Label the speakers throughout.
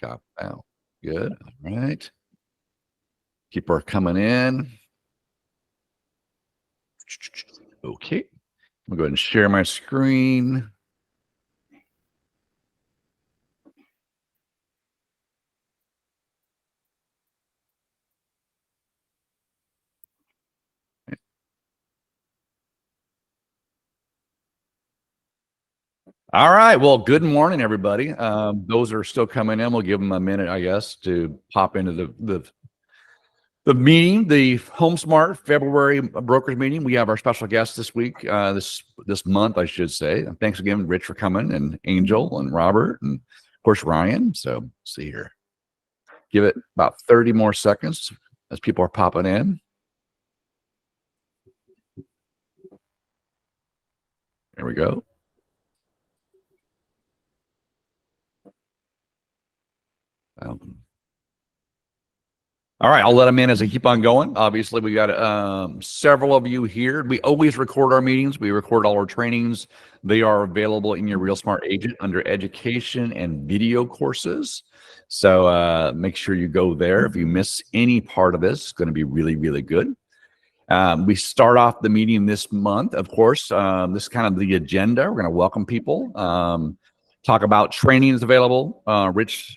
Speaker 1: Got out. Good. All right. People are coming in. Okay. I'm going to go ahead and share my screen. All right. Well, good morning, everybody. Those are still coming in. We'll give them a minute, I guess, to pop into the meeting, the HomeSmart February brokerage meeting. We have our special guest this week, this month, I should say. And thanks again, Rich, for coming, and Angel and Robert, and of course Ryan. So let's see here. Give it about 30 more seconds as people are popping in. There we go. All right, I'll let them in as I keep on going. Obviously, we got several of you here. We always record our meetings. We record all our trainings. They are available in your Real Smart Agent under education and video courses. So make sure you go there. If you miss any part of this, it's going to be really, really good. We start off the meeting this month, of course. This is kind of the agenda. We're going to welcome people, talk about trainings available. Rich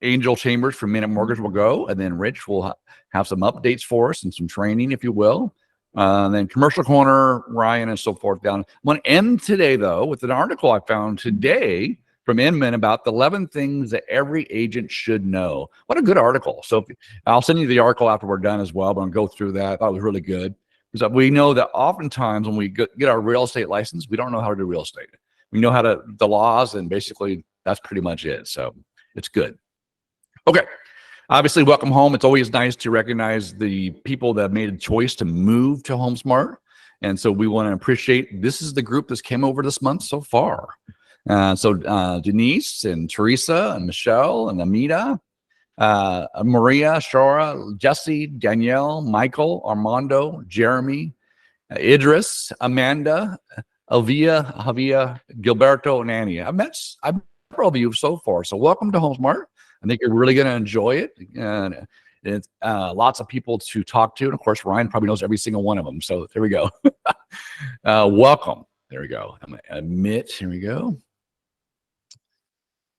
Speaker 1: Angel Chambers from Minute Mortgage will go, and then Rich will have some updates for us and some training, if you will. Then Commercial Corner, Ryan, and so forth down. I'm going to end today, though, with an article I found today from Inman about the 11 things that every agent should know. What a good article. So I'll send you the article after we're done as well, but I'll go through that. I thought it was really good. Because we know that oftentimes when we get our real estate license, we don't know how to do real estate. We know how to, the laws, and basically that's pretty much it. So it's good. Okay. Obviously, welcome home. It's always nice to recognize the people that have made a choice to move to HomeSmart. And so we want to appreciate, this is the group that's came over this month so far. So Denise and Teresa and Michelle and Amita, Maria, Shara, Jesse, Danielle, Michael, Armando, Jeremy, Idris, Amanda, Elvia, Javier, Gilberto, and Annie. I've met several of you so far. So welcome to HomeSmart. I think you're really going to enjoy it. And it's lots of people to talk to. And of course, Ryan probably knows every single one of them. So there we go. Welcome. There we go. I'm going to admit. Here we go.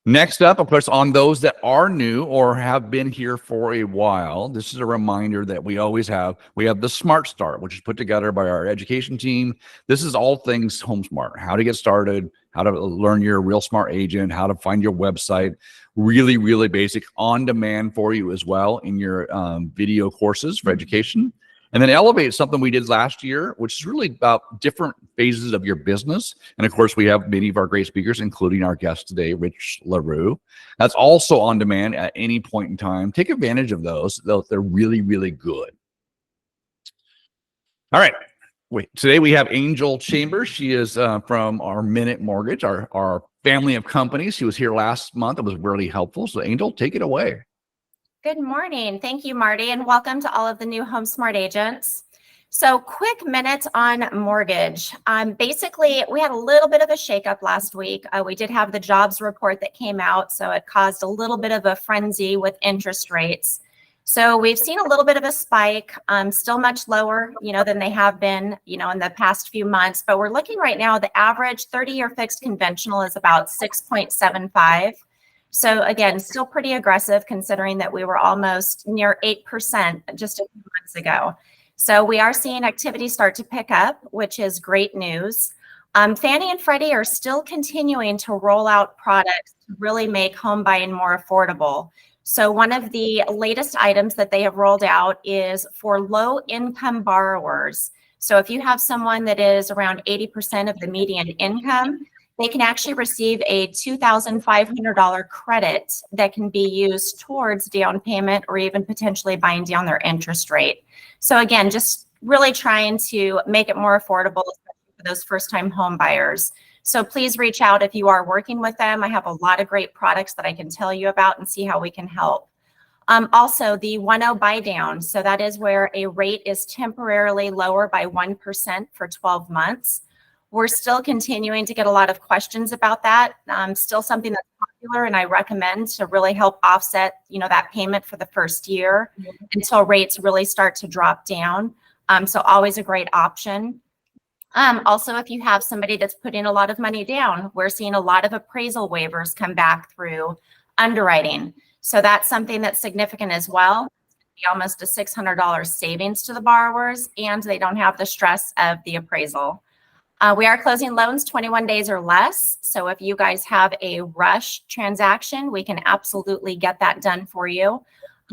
Speaker 1: Next up, of course, on those that are new or have been here for a while, this is a reminder that we always have. We have the Smart Start, which is put together by our education team. This is all things HomeSmart, how to get started, how to learn your Real Smart Agent, how to find your website. Really, really basic, on demand for you as well in your video courses for education. And then Elevate, something we did last year, which is really about different phases of your business. And of course, we have many of our great speakers, including our guest today, Rich LaRue. That's also on demand at any point in time. Take advantage of those. They're really, really good. All right. Today we have Angel Chambers. She is from our Minute Mortgage, our family of companies. She was here last month. It was really helpful. So Angel, take it away.
Speaker 2: Good morning. Thank you, Marty, and welcome to all of the new HomeSmart agents. So quick minutes on mortgage. Basically, we had a little bit of a shakeup last week. We did have the jobs report that came out, so it caused a little bit of a frenzy with interest rates. So we've seen a little bit of a spike, still much lower, than they have been, in the past few months. But we're looking right now, the average 30-year fixed conventional is about 6.75. So again, still pretty aggressive considering that we were almost near 8% just a few months ago. So we are seeing activity start to pick up, which is great news. Fannie and Freddie are still continuing to roll out products to really make home buying more affordable. So one of the latest items that they have rolled out is for low income borrowers. So if you have someone that is around 80% of the median income, they can actually receive a $2,500 credit that can be used towards down payment or even potentially buying down their interest rate. So again, just really trying to make it more affordable, especially for those first-time home buyers. So please reach out if you are working with them. I have a lot of great products that I can tell you about and see how we can help. Also, the 1.0 buy down. So that is where a rate is temporarily lower by 1% for 12 months. We're still continuing to get a lot of questions about that. Still something that's popular and I recommend to really help offset, that payment for the first year until rates really start to drop down. So always a great option. Also, if you have somebody that's putting a lot of money down, we're seeing a lot of appraisal waivers come back through underwriting. So that's something that's significant as well. Almost a $600 savings to the borrowers, and they don't have the stress of the appraisal. We are closing loans 21 days or less. So if you guys have a rush transaction, we can absolutely get that done for you.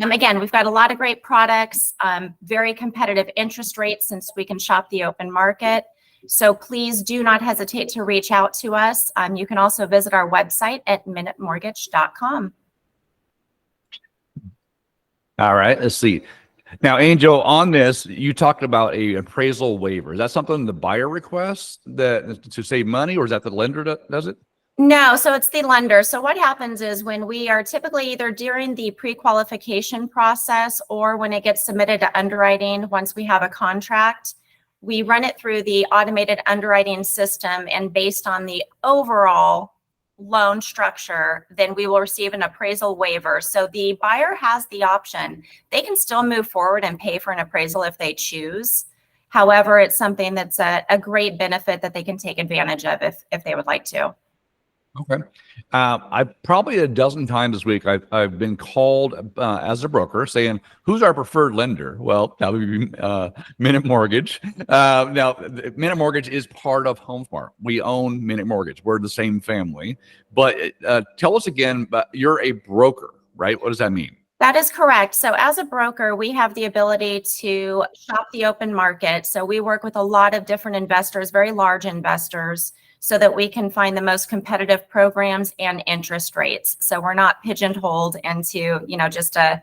Speaker 2: Again, we've got a lot of great products, very competitive interest rates since we can shop the open market. So please do not hesitate to reach out to us. You can also visit our website at minutemortgage.com.
Speaker 1: All right, let's see. Now, Angel, on this, you talked about a appraisal waiver. Is that something the buyer requests that to save money, or is that the lender that does it?
Speaker 2: No, so it's the lender. So what happens is when we are typically either during the pre-qualification process or when it gets submitted to underwriting, once we have a contract, we run it through the automated underwriting system, and based on the overall loan structure, then we will receive an appraisal waiver. So the buyer has the option. They can still move forward and pay for an appraisal if they choose. However, it's something that's a great benefit that they can take advantage of if they would like to.
Speaker 1: Okay. I've probably a dozen times this week, I've been called as a broker saying, who's our preferred lender? Well, that would be Minute Mortgage. Now, Minute Mortgage is part of HomeSmart. We own Minute Mortgage. We're the same family. But tell us again, you're a broker, right? What does that mean?
Speaker 2: That is correct. So as a broker, we have the ability to shop the open market. So we work with a lot of different investors, very large investors, so that we can find the most competitive programs and interest rates. So we're not pigeonholed into, just a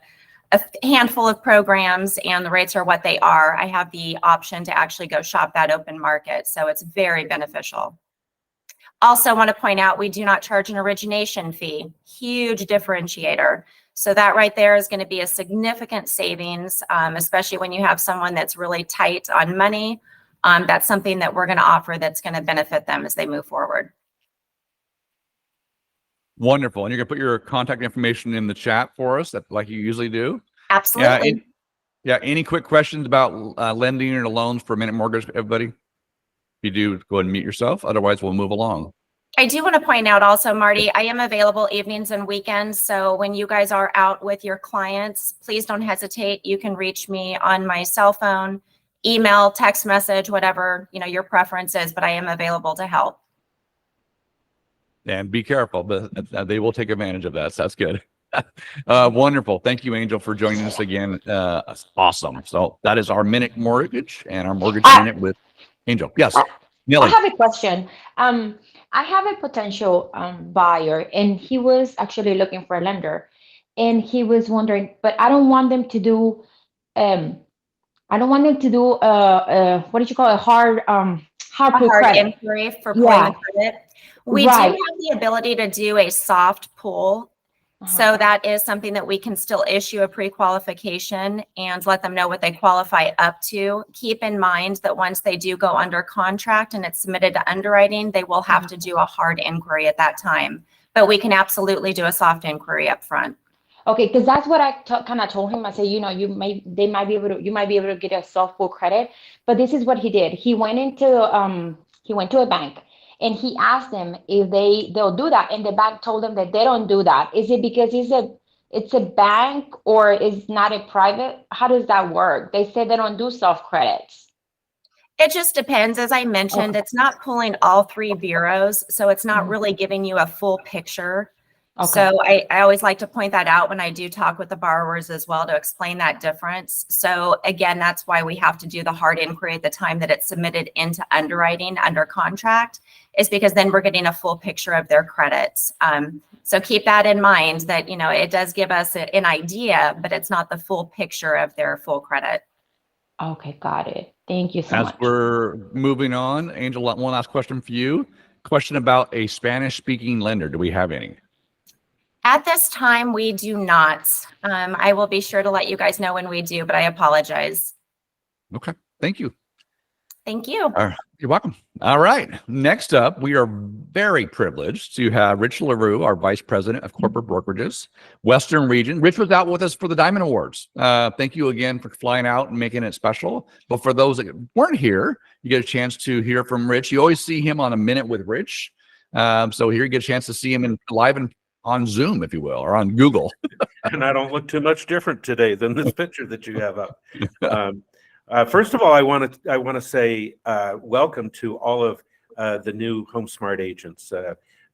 Speaker 2: handful of programs and the rates are what they are. I have the option to actually go shop that open market. So it's very beneficial. Also want to point out, we do not charge an origination fee, huge differentiator. So that right there is going to be a significant savings, especially when you have someone that's really tight on money. That's something that we're going to offer that's going to benefit them as they move forward.
Speaker 1: Wonderful. And you're going to put your contact information in the chat for us, like you usually do?
Speaker 2: Absolutely.
Speaker 1: Any quick questions about lending or loans for Minute Mortgage, everybody? If you do, go ahead and mute yourself. Otherwise, we'll move along.
Speaker 2: I do want to point out also, Marty, I am available evenings and weekends. So when you guys are out with your clients, please don't hesitate. You can reach me on my cell phone, email, text message, whatever, your preference is, but I am available to help.
Speaker 1: And be careful, but they will take advantage of that. So that's good. Wonderful. Thank you, Angel, for joining us again. Awesome. So that is our Minute Mortgage and our Mortgage Minute with Angel. Yes, Nelly.
Speaker 3: I have a question. I have a potential buyer, and he was actually looking for a lender, and he was wondering, but I don't want them to do what did you call it? Hard pull credit.
Speaker 2: Inquiry for pulling the credit. We do
Speaker 3: Right.
Speaker 2: have the ability to do a soft pull. So that is something that we can still issue a pre-qualification and let them know what they qualify up to. Keep in mind that once they do go under contract and it's submitted to underwriting, they will have to do a hard inquiry at that time. But we can absolutely do a soft inquiry up front.
Speaker 3: Okay, because that's what I kind of told him. I said, you might be able to get a soft pull credit, but this is what he did. He went to a bank and he asked them if they'll do that, and the bank told them that they don't do that. Is it because it's a bank or is not a private? How does that work? They said they don't do soft credits.
Speaker 2: It just depends. As I mentioned, It's not pulling all three bureaus, so it's not really giving you a full picture. Okay. So I always like to point that out when I do talk with the borrowers as well to explain that difference. So again, that's why we have to do the hard inquiry at the time that it's submitted into underwriting under contract, is because then we're getting a full picture of their credits. So keep that in mind that, it does give us an idea, but it's not the full picture of their full credit.
Speaker 3: Okay, got it. Thank you so much.
Speaker 1: As we're moving on, Angel, one last question for you. Question about a Spanish-speaking lender. Do we have any?
Speaker 2: At this time, we do not. I will be sure to let you guys know when we do, but I apologize.
Speaker 1: Okay, thank you.
Speaker 2: Thank you.
Speaker 1: All right. You're welcome. All right. Next up, we are very privileged to have Rich LaRue, our Vice President of Corporate Brokerages, Western Region. Rich was out with us for the Diamond Awards. Thank you again for flying out and making it special. But for those that weren't here, you get a chance to hear from Rich. You always see him on A Minute with Rich. So here you get a chance to see him in live and on Zoom, if you will, or on Google.
Speaker 4: And I don't look too much different today than this picture that you have up. First of all, I want to say welcome to all of the new HomeSmart agents.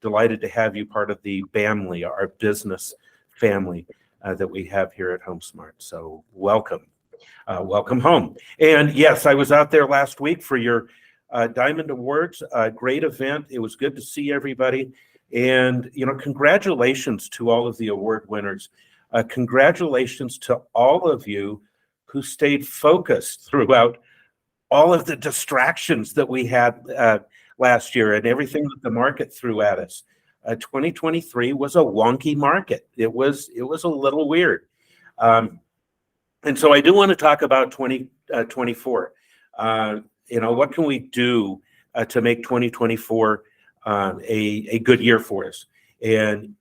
Speaker 4: Delighted to have you part of the family, our business family that we have here at HomeSmart. So welcome, welcome home. And yes, I was out there last week for your Diamond Awards. Great event. It was good to see everybody. And congratulations to all of the award winners. Congratulations to all of you who stayed focused throughout all of the distractions that we had last year and everything that the market threw at us. 2023 was a wonky market. It was a little weird. And so I do want to talk about 2024. What can we do to make 2024 a good year for us? And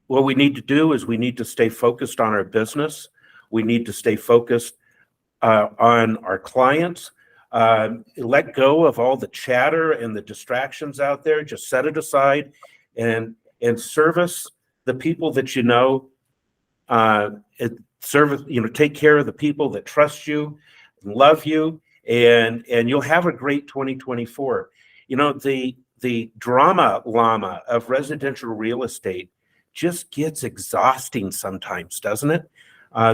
Speaker 4: what we need to do is we need to stay focused on our business. We need to stay focused on our clients. Let go of all the chatter and the distractions out there. Just set it aside and service the people that you know. Take care of the people that trust you, and love you, and you'll have a great 2024. The drama llama of residential real estate just gets exhausting sometimes, doesn't it?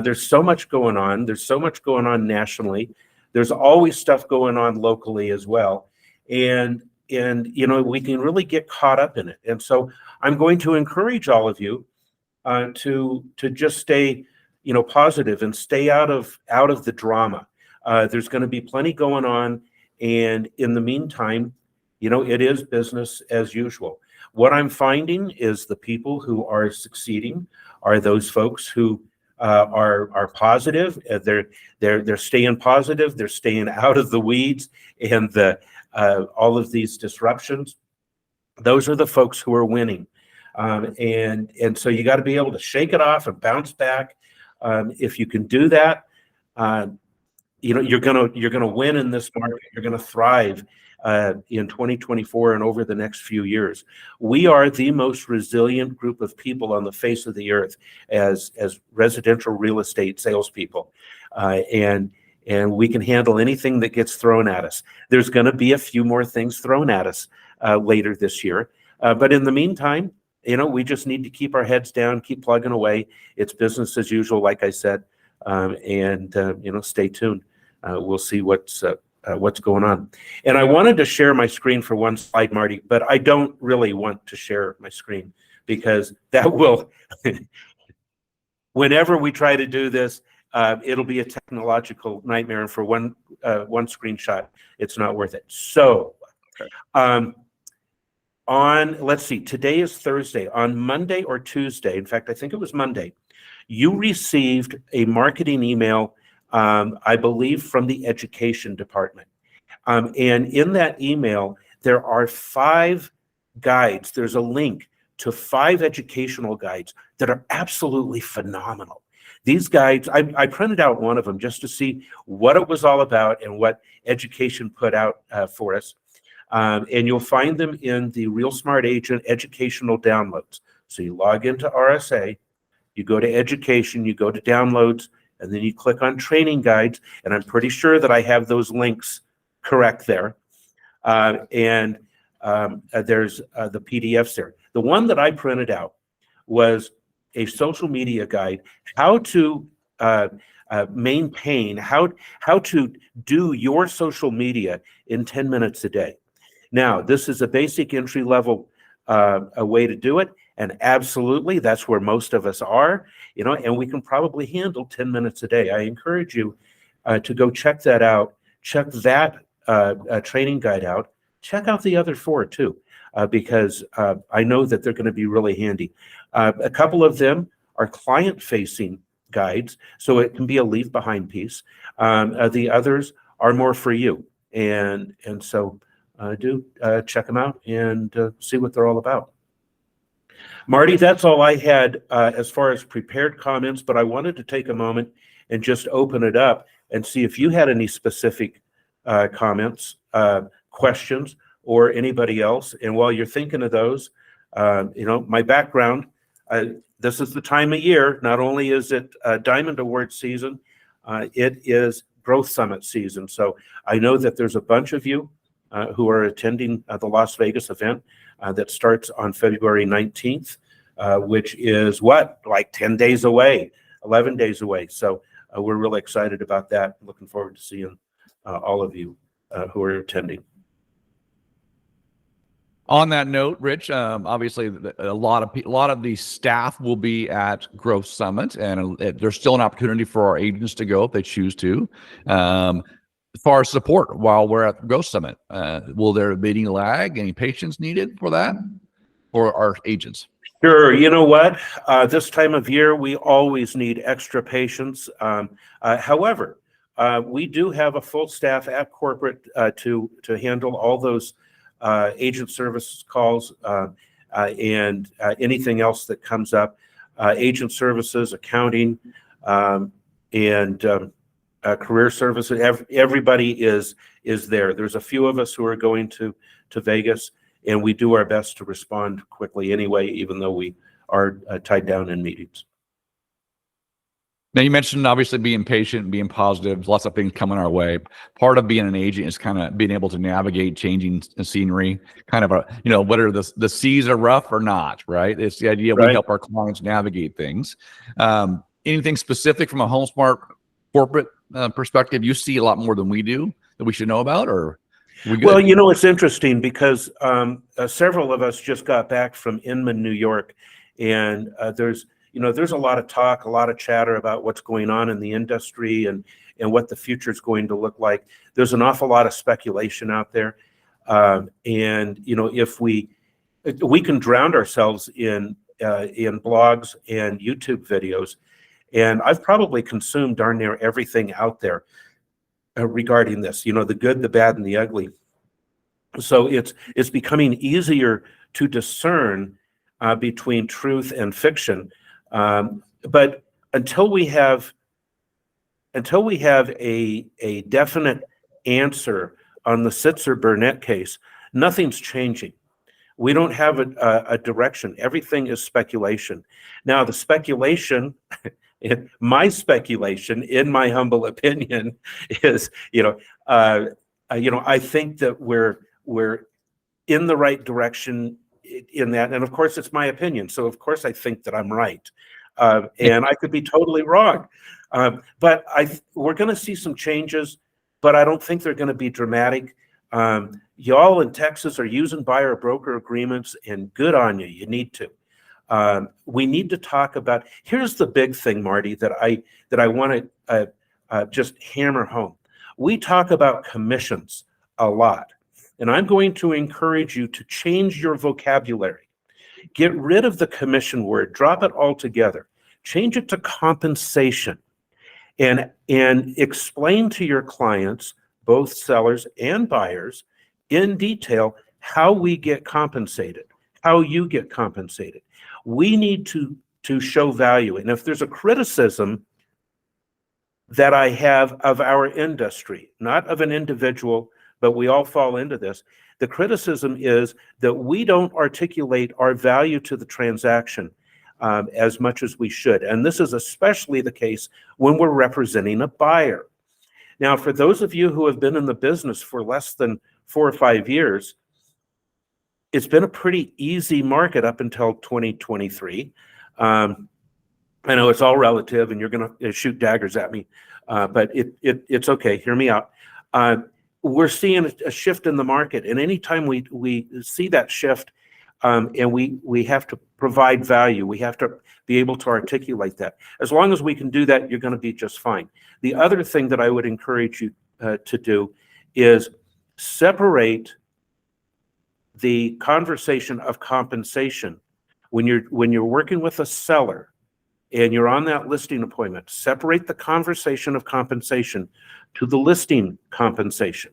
Speaker 4: There's so much going on. There's so much going on nationally. There's always stuff going on locally as well. And we can really get caught up in it. And so I'm going to encourage all of you to just stay, positive and stay out of the drama. There's going to be plenty going on. And in the meantime, it is business as usual. What I'm finding is the people who are succeeding are those folks who are positive. They're staying positive. They're staying out of the weeds and all of these disruptions. Those are the folks who are winning. And so you got to be able to shake it off and bounce back. If you can do that, you're gonna win in this market. You're gonna thrive in 2024 and over the next few years. We are the most resilient group of people on the face of the earth as residential real estate salespeople, and we can handle anything that gets thrown at us. There's going to be a few more things thrown at us later this year, but in the meantime, we just need to keep our heads down, keep plugging away. It's business as usual, like I said, and stay tuned. We'll see what's going on. And I wanted to share my screen for one slide, Marty, but I don't really want to share my screen because that will, whenever we try to do this, it'll be a technological nightmare. And for one screenshot, it's not worth it. So let's see, today is Thursday. On Monday or Tuesday, in fact, I think it was Monday, you received a marketing email, I believe, from the education department. And in that email, there are 5 guides. There's a link to 5 educational guides that are absolutely phenomenal. These guides, I printed out one of them just to see what it was all about and what education put out for us. And you'll find them in the Real Smart Agent educational downloads. So you log into RSA, you go to education, you go to downloads, and then you click on training guides. And I'm pretty sure that I have those links correct there. There's the PDFs there. The one that I printed out was a social media guide, how to maintain, how to do your social media in 10 minutes a day. Now, this is a basic entry level a way to do it. And absolutely, that's where most of us are, and we can probably handle 10 minutes a day. I encourage you to go check that out. Check that training guide out. Check out the other 4 too, because I know that they're going to be really handy. A couple of them are client-facing guides, so it can be a leave-behind piece. The others are more for you. And so do check them out and see what they're all about. Marty, that's all I had as far as prepared comments, but I wanted to take a moment and just open it up and see if you had any specific comments, questions, or anybody else. And while you're thinking of those, my background, this is the time of year. Not only is it Diamond Award season, it is Growth Summit season. So I know that there's a bunch of you who are attending the Las Vegas event that starts on February 19th, which is like 10 days away, 11 days away. So we're really excited about that. Looking forward to seeing all of you who are attending.
Speaker 1: On that note, Rich, obviously a lot of the staff will be at Growth Summit, and there's still an opportunity for our agents to go if they choose to. As far as support while we're at Growth Summit, will there be any lag, any patience needed for that, for our agents?
Speaker 4: Sure. You know what? This time of year, we always need extra patience. However, we do have a full staff at corporate to handle all those agent service calls and anything else that comes up. Agent services, accounting, and career services. Everybody is there. There's a few of us who are going to Vegas, and we do our best to respond quickly anyway, even though we are tied down in meetings.
Speaker 1: Now, you mentioned obviously being patient, being positive, lots of things coming our way. Part of being an agent is kind of being able to navigate changing scenery, kind of whether the seas are rough or not, right? It's the idea we help our clients navigate things. Anything specific from a HomeSmart corporate perspective you see a lot more than we do that we should know about, or we good?
Speaker 4: Well, it's interesting because several of us just got back from Inman, New York, and there's a lot of talk, a lot of chatter about what's going on in the industry and what the future is going to look like. There's an awful lot of speculation out there. And, if we can drown ourselves in blogs and YouTube videos, and I've probably consumed darn near everything out there regarding this, the good, the bad, and the ugly. So it's becoming easier to discern between truth and fiction. But until we have a definite answer on the Sitzer-Burnett case, nothing's changing. We don't have a direction. Everything is speculation. Now, the speculation, my speculation, in my humble opinion, is I think that we're in the right direction in that, and of course it's my opinion, so of course I think that I'm right, and I could be totally wrong, but we're going to see some changes, but I don't think they're going to be dramatic. Y'all in Texas are using buyer broker agreements, and good on you. You need to. We need to talk about. Here's the big thing, Marty, that I want to just hammer home. We talk about commissions a lot. And I'm going to encourage you to change your vocabulary. Get rid of the commission word, drop it altogether. Change it to compensation, and explain to your clients, both sellers and buyers, in detail how we get compensated, how you get compensated. We need to show value. And if there's a criticism that I have of our industry, not of an individual, but we all fall into this. The criticism is that we don't articulate our value to the transaction as much as we should. And this is especially the case when we're representing a buyer. Now, for those of you who have been in the business for less than 4 or 5 years, it's been a pretty easy market up until 2023. I know it's all relative and you're going to shoot daggers at me, but it's okay. Hear me out. We're seeing a shift in the market, and anytime we see that shift, and we have to provide value, we have to be able to articulate that. As long as we can do that, you're going to be just fine. The other thing that I would encourage you to do is separate the conversation of compensation. When you're working with a seller and you're on that listing appointment, separate the conversation of compensation to the listing compensation.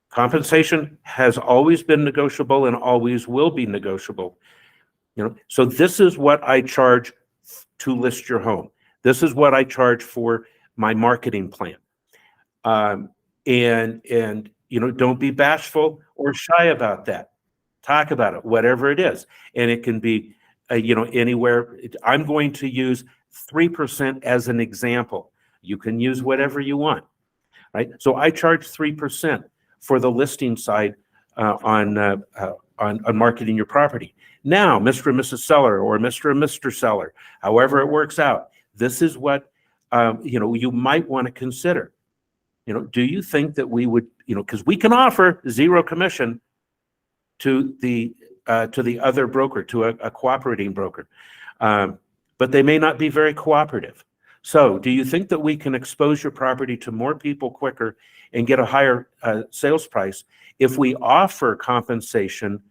Speaker 4: Compensation has always been negotiable and always will be negotiable. So this is what I charge to list your home. This is what I charge for my marketing plan. And don't be bashful or shy about that. Talk about it, whatever it is. And it can be, anywhere. I'm going to use 3% as an example. You can use whatever you want, right? So I charge 3% for the listing side on marketing your property. Now, Mr. and Mrs. Seller, or Mr. and Mr. Seller, however it works out, this is what you might want to consider. Do you think that we would, because we can offer 0 commission to the other broker, to a cooperating broker, but they may not be very cooperative. So do you think that we can expose your property to more people quicker and get a higher sales price if we offer compensation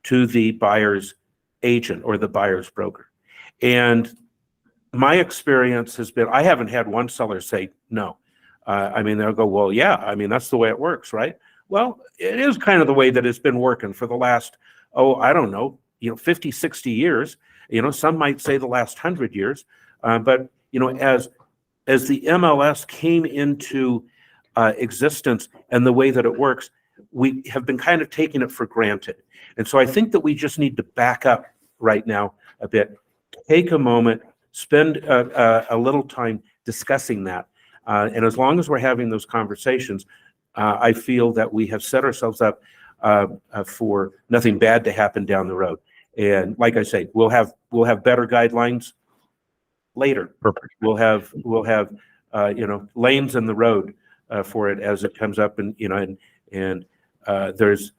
Speaker 4: to the buyer's agent or the buyer's broker? And my experience has been, I haven't had one seller say no. They'll go, well, yeah, that's the way it works, right? Well, it is kind of the way that it's been working for the last, 50, 60 years. Some might say the last 100 years. But as the MLS came into existence and the way that it works, we have been kind of taking it for granted. And so I think that we just need to back up right now a bit, take a moment, spend a little time discussing that. And as long as we're having those conversations, I feel that we have set ourselves up for nothing bad to happen down the road. And like I say, we'll have better guidelines later.
Speaker 1: Perfect.
Speaker 4: We'll have lanes in the road for it as it comes up, and there's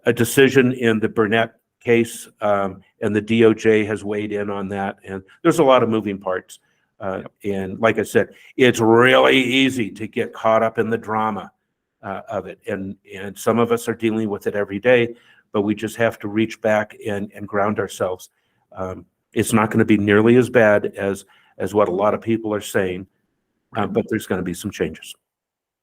Speaker 4: a decision in the Burnett case, and the DOJ has weighed in on that, and there's a lot of moving parts. And like I said, it's really easy to get caught up in the drama of it, and some of us are dealing with it every day, but we just have to reach back and ground ourselves. It's not going to be nearly as bad as what a lot of people are saying, but there's going to be some changes.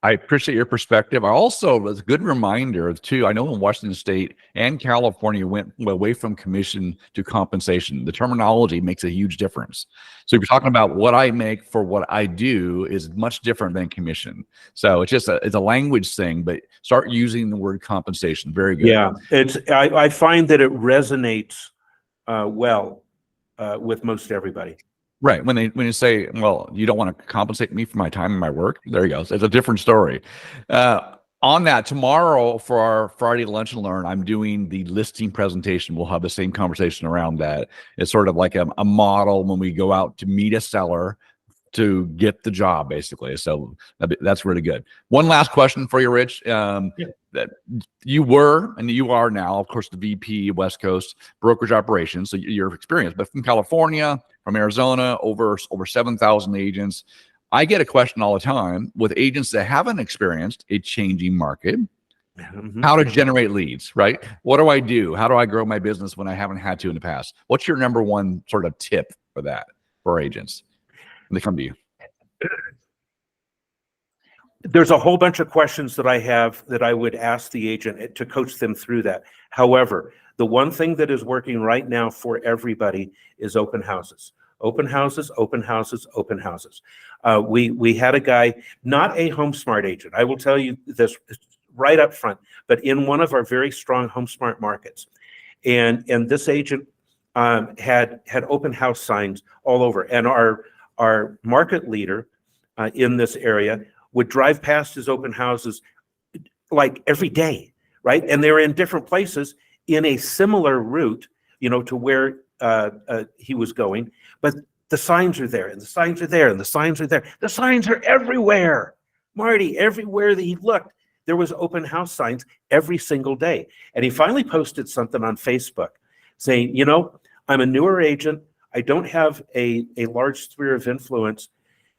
Speaker 1: I appreciate your perspective. I also, was a good reminder too, I know in Washington State and California went away from commission to compensation. The terminology makes a huge difference. So if you're talking about what I make for what I do is much different than commission. So it's just it's a language thing, but start using the word compensation. Very good.
Speaker 4: Yeah, I find that it resonates well with most everybody.
Speaker 1: Right. When you say, well, you don't want to compensate me for my time and my work, there you go. It's a different story. On that, tomorrow for our Friday Lunch and Learn, I'm doing the listing presentation. We'll have the same conversation around that. It's sort of like a model when we go out to meet a seller to get the job, basically. So that's really good. One last question for you, Rich. That you were and you are now, of course, the VP West Coast brokerage operations. So your experience, but from California, from Arizona, over 7,000 agents. I get a question all the time with agents that haven't experienced a changing market. How to generate leads, right? What do I do? How do I grow my business when I haven't had to in the past? What's your number one sort of tip for that for agents when they come to you?
Speaker 4: There's a whole bunch of questions that I have that I would ask the agent to coach them through that. However, the one thing that is working right now for everybody is open houses. Open houses, open houses, open houses. We had a guy, not a HomeSmart agent. I will tell you this right up front, but in one of our very strong HomeSmart markets. And this agent had open house signs all over. And our market leader in this area would drive past his open houses like every day, right? And they're in different places in a similar route, to where he was going. But the signs are there, and the signs are there, and the signs are there. The signs are everywhere, Marty. Everywhere that he looked, there was open house signs every single day. And he finally posted something on Facebook saying, I'm a newer agent. I don't have a large sphere of influence,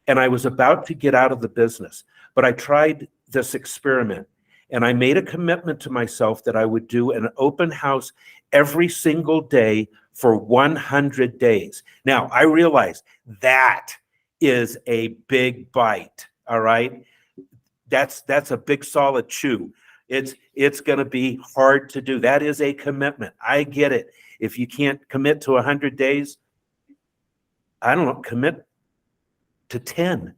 Speaker 4: and I was about to get out of the business, but I tried this experiment, and I made a commitment to myself that I would do an open house every single day for 100 days. Now, I realize that is a big bite, all right? That's a big solid chew. It's going to be hard to do. That is a commitment. I get it. If you can't commit to 100 days, I don't know, commit to 10.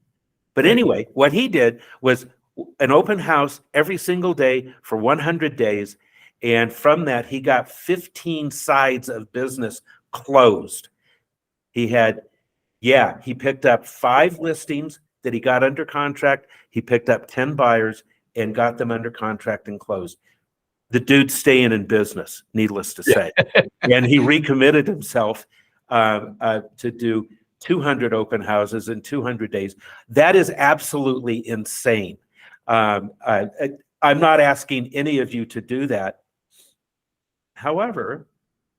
Speaker 4: But anyway, what he did was an open house every single day for 100 days. And from that, he got 15 sides of business closed. He picked up 5 listings that he got under contract. He picked up 10 buyers and got them under contract and closed. The dude's staying in business, needless to say. And he recommitted himself to do 200 open houses in 200 days. That is absolutely insane. I'm not asking any of you to do that. However,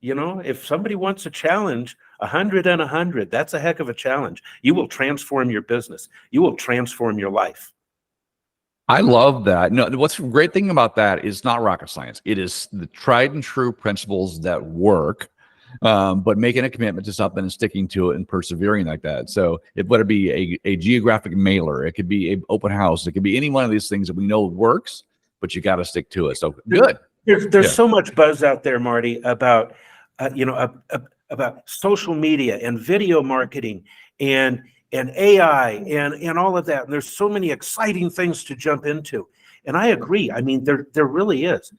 Speaker 4: if somebody wants a challenge, 100 and 100, that's a heck of a challenge. You will transform your business. You will transform your life.
Speaker 1: I love that. No, what's the great thing about that is not rocket science. It is the tried and true principles that work, but making a commitment to something and sticking to it and persevering like that. So whether it be a geographic mailer, it could be an open house, it could be any one of these things that we know works, but you got to stick to it. So good.
Speaker 4: There's so much buzz out there, Marty, about about social media and video marketing and AI and all of that. And there's so many exciting things to jump into. And I agree. I mean, there really is.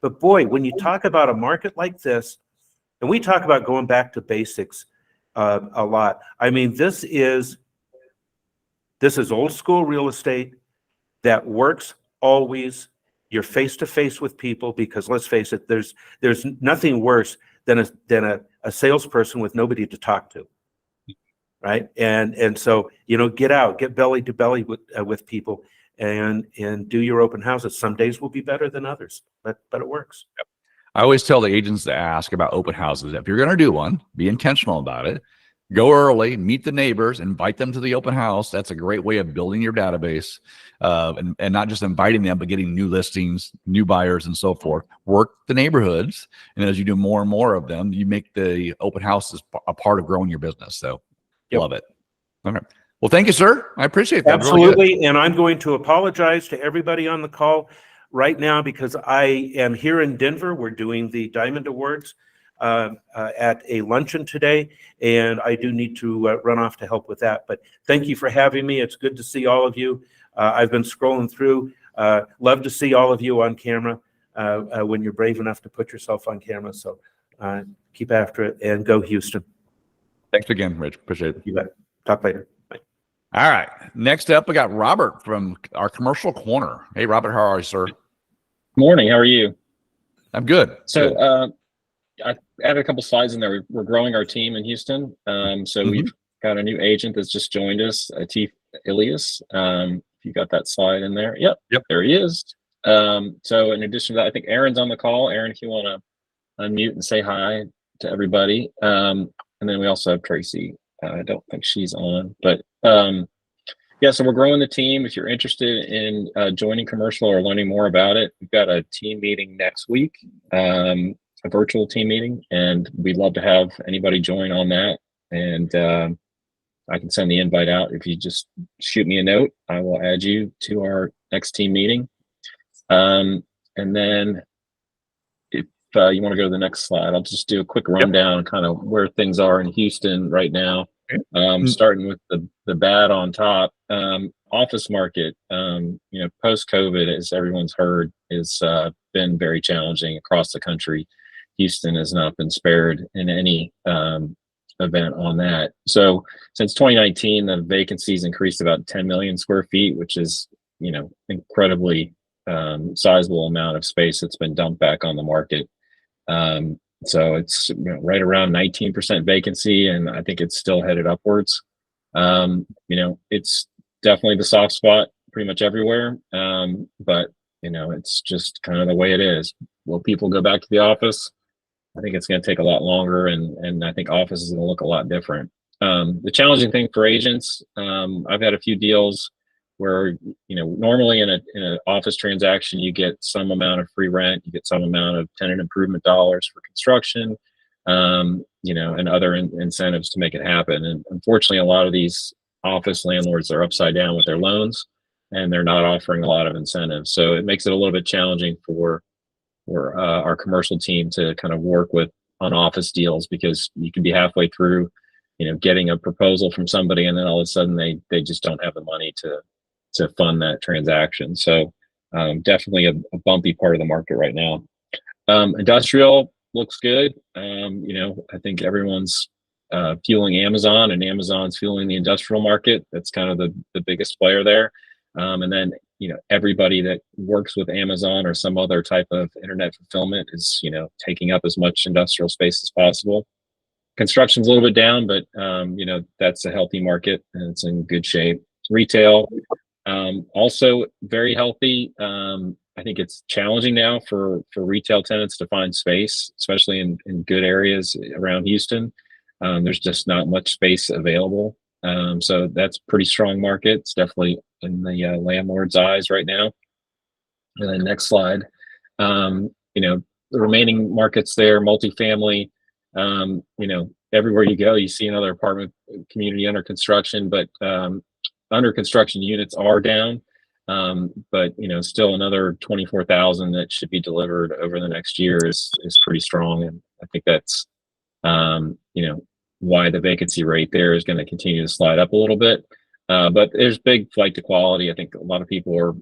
Speaker 4: But boy, when you talk about a market like this, and we talk about going back to basics a lot. I mean, this is old school real estate that works always. You're face to face with people, because let's face it, there's nothing worse than a salesperson with nobody to talk to, right? And so get belly to belly with people and do your open houses. Some days will be better than others, but it works.
Speaker 1: Yep. I always tell the agents to ask about open houses. If you're going to do one, be intentional about it. Go early, meet the neighbors, invite them to the open house. That's a great way of building your database, and not just inviting them, but getting new listings, new buyers, and so forth. Work the neighborhoods, and as you do more and more of them, you make the open houses a part of growing your business. So, Love it. Okay. Well, thank you, sir. I appreciate that.
Speaker 4: Absolutely, really, and I'm going to apologize to everybody on the call right now because I am here in Denver. We're doing the Diamond Awards at a luncheon today, and I do need to run off to help with that. But thank you for having me. It's good to see all of you. I've been scrolling through. Love to see all of you on camera when you're brave enough to put yourself on camera. So keep after it and go Houston.
Speaker 1: Thanks again, Rich. Appreciate it.
Speaker 4: You bet. Talk later. Bye.
Speaker 1: All right. Next up, we got Robert from our commercial corner. Hey, Robert, how are you, sir?
Speaker 5: Morning. How are you?
Speaker 1: I'm good.
Speaker 5: So I added a couple slides in there. We're growing our team in Houston. So we've got a new agent that's just joined us, Atif Ilias. If you got that slide in there. Yep. There he is. So in addition to that, I think Aaron's on the call. Aaron, if you want to unmute and say hi to everybody. And then we also have Tracy. I don't think she's on, but yeah, so we're growing the team. If you're interested in joining commercial or learning more about it, we've got a team meeting next week, a virtual team meeting, and we'd love to have anybody join on that. And I can send the invite out. If you just shoot me a note, I will add you to our next team meeting. And then if you want to go to the next slide, I'll just do a quick rundown, kind of where things are in Houston right now. Starting with the bad on top, office market, post-COVID, as everyone's heard, is been very challenging across the country. Houston has not been spared in any event on that. So since 2019, the vacancies increased about 10 million square feet, which is, incredibly sizable amount of space that's been dumped back on the market. So it's right around 19% vacancy, and I think it's still headed upwards. It's definitely the soft spot pretty much everywhere. But it's just kind of the way it is. Will people go back to the office? I think it's going to take a lot longer, and I think office is going to look a lot different. The challenging thing for agents, I've had a few deals where, normally in an office transaction, you get some amount of free rent, you get some amount of tenant improvement dollars for construction, and other incentives to make it happen. And unfortunately, a lot of these office landlords are upside down with their loans. and they're not offering a lot of incentives. So it makes it a little bit challenging for our commercial team to kind of work with on office deals, because you can be halfway through, getting a proposal from somebody, and then all of a sudden they just don't have the money to fund that transaction. So definitely a bumpy part of the market right now. Industrial looks good. I think everyone's fueling Amazon, and Amazon's fueling the industrial market. That's kind of the biggest player there. And then, everybody that works with Amazon or some other type of internet fulfillment is, taking up as much industrial space as possible. Construction's a little bit down, but, that's a healthy market and it's in good shape. Retail, also very healthy. I think it's challenging now for retail tenants to find space, especially in good areas around Houston. There's just not much space available. So that's a pretty strong market. It's definitely in the landlord's eyes right now. And then next slide, the remaining markets there, multifamily, everywhere you go, you see another apartment community under construction, but under construction units are down. But still another 24,000 that should be delivered over the next year is pretty strong. And I think that's, why the vacancy rate there is going to continue to slide up a little bit. But there's big flight to quality. I think a lot of people are,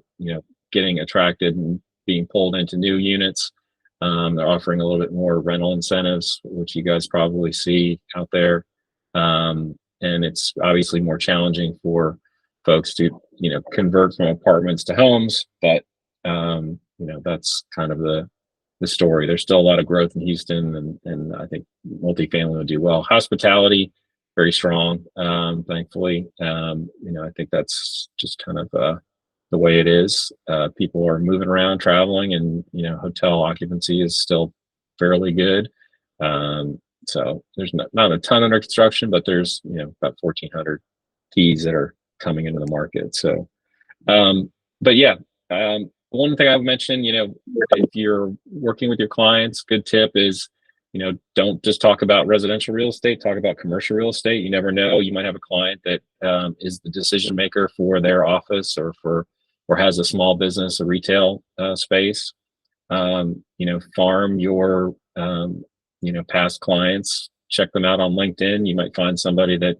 Speaker 5: getting attracted and being pulled into new units. They're offering a little bit more rental incentives, which you guys probably see out there. And it's obviously more challenging for folks to, convert from apartments to homes. But, that's kind of the story. There's still a lot of growth in Houston, and I think multifamily will do well. Hospitality, very strong, thankfully. I think that's just kind of the way it is. People are moving around, traveling, and hotel occupancy is still fairly good. So there's not a ton under construction, but there's about 1,400 keys that are coming into the market. So, but yeah. One thing I've mentioned, if you're working with your clients, good tip is, don't just talk about residential real estate, talk about commercial real estate. You never know. You might have a client that is the decision maker for their office or has a small business, a retail space. Farm your, past clients, check them out on LinkedIn. You might find somebody that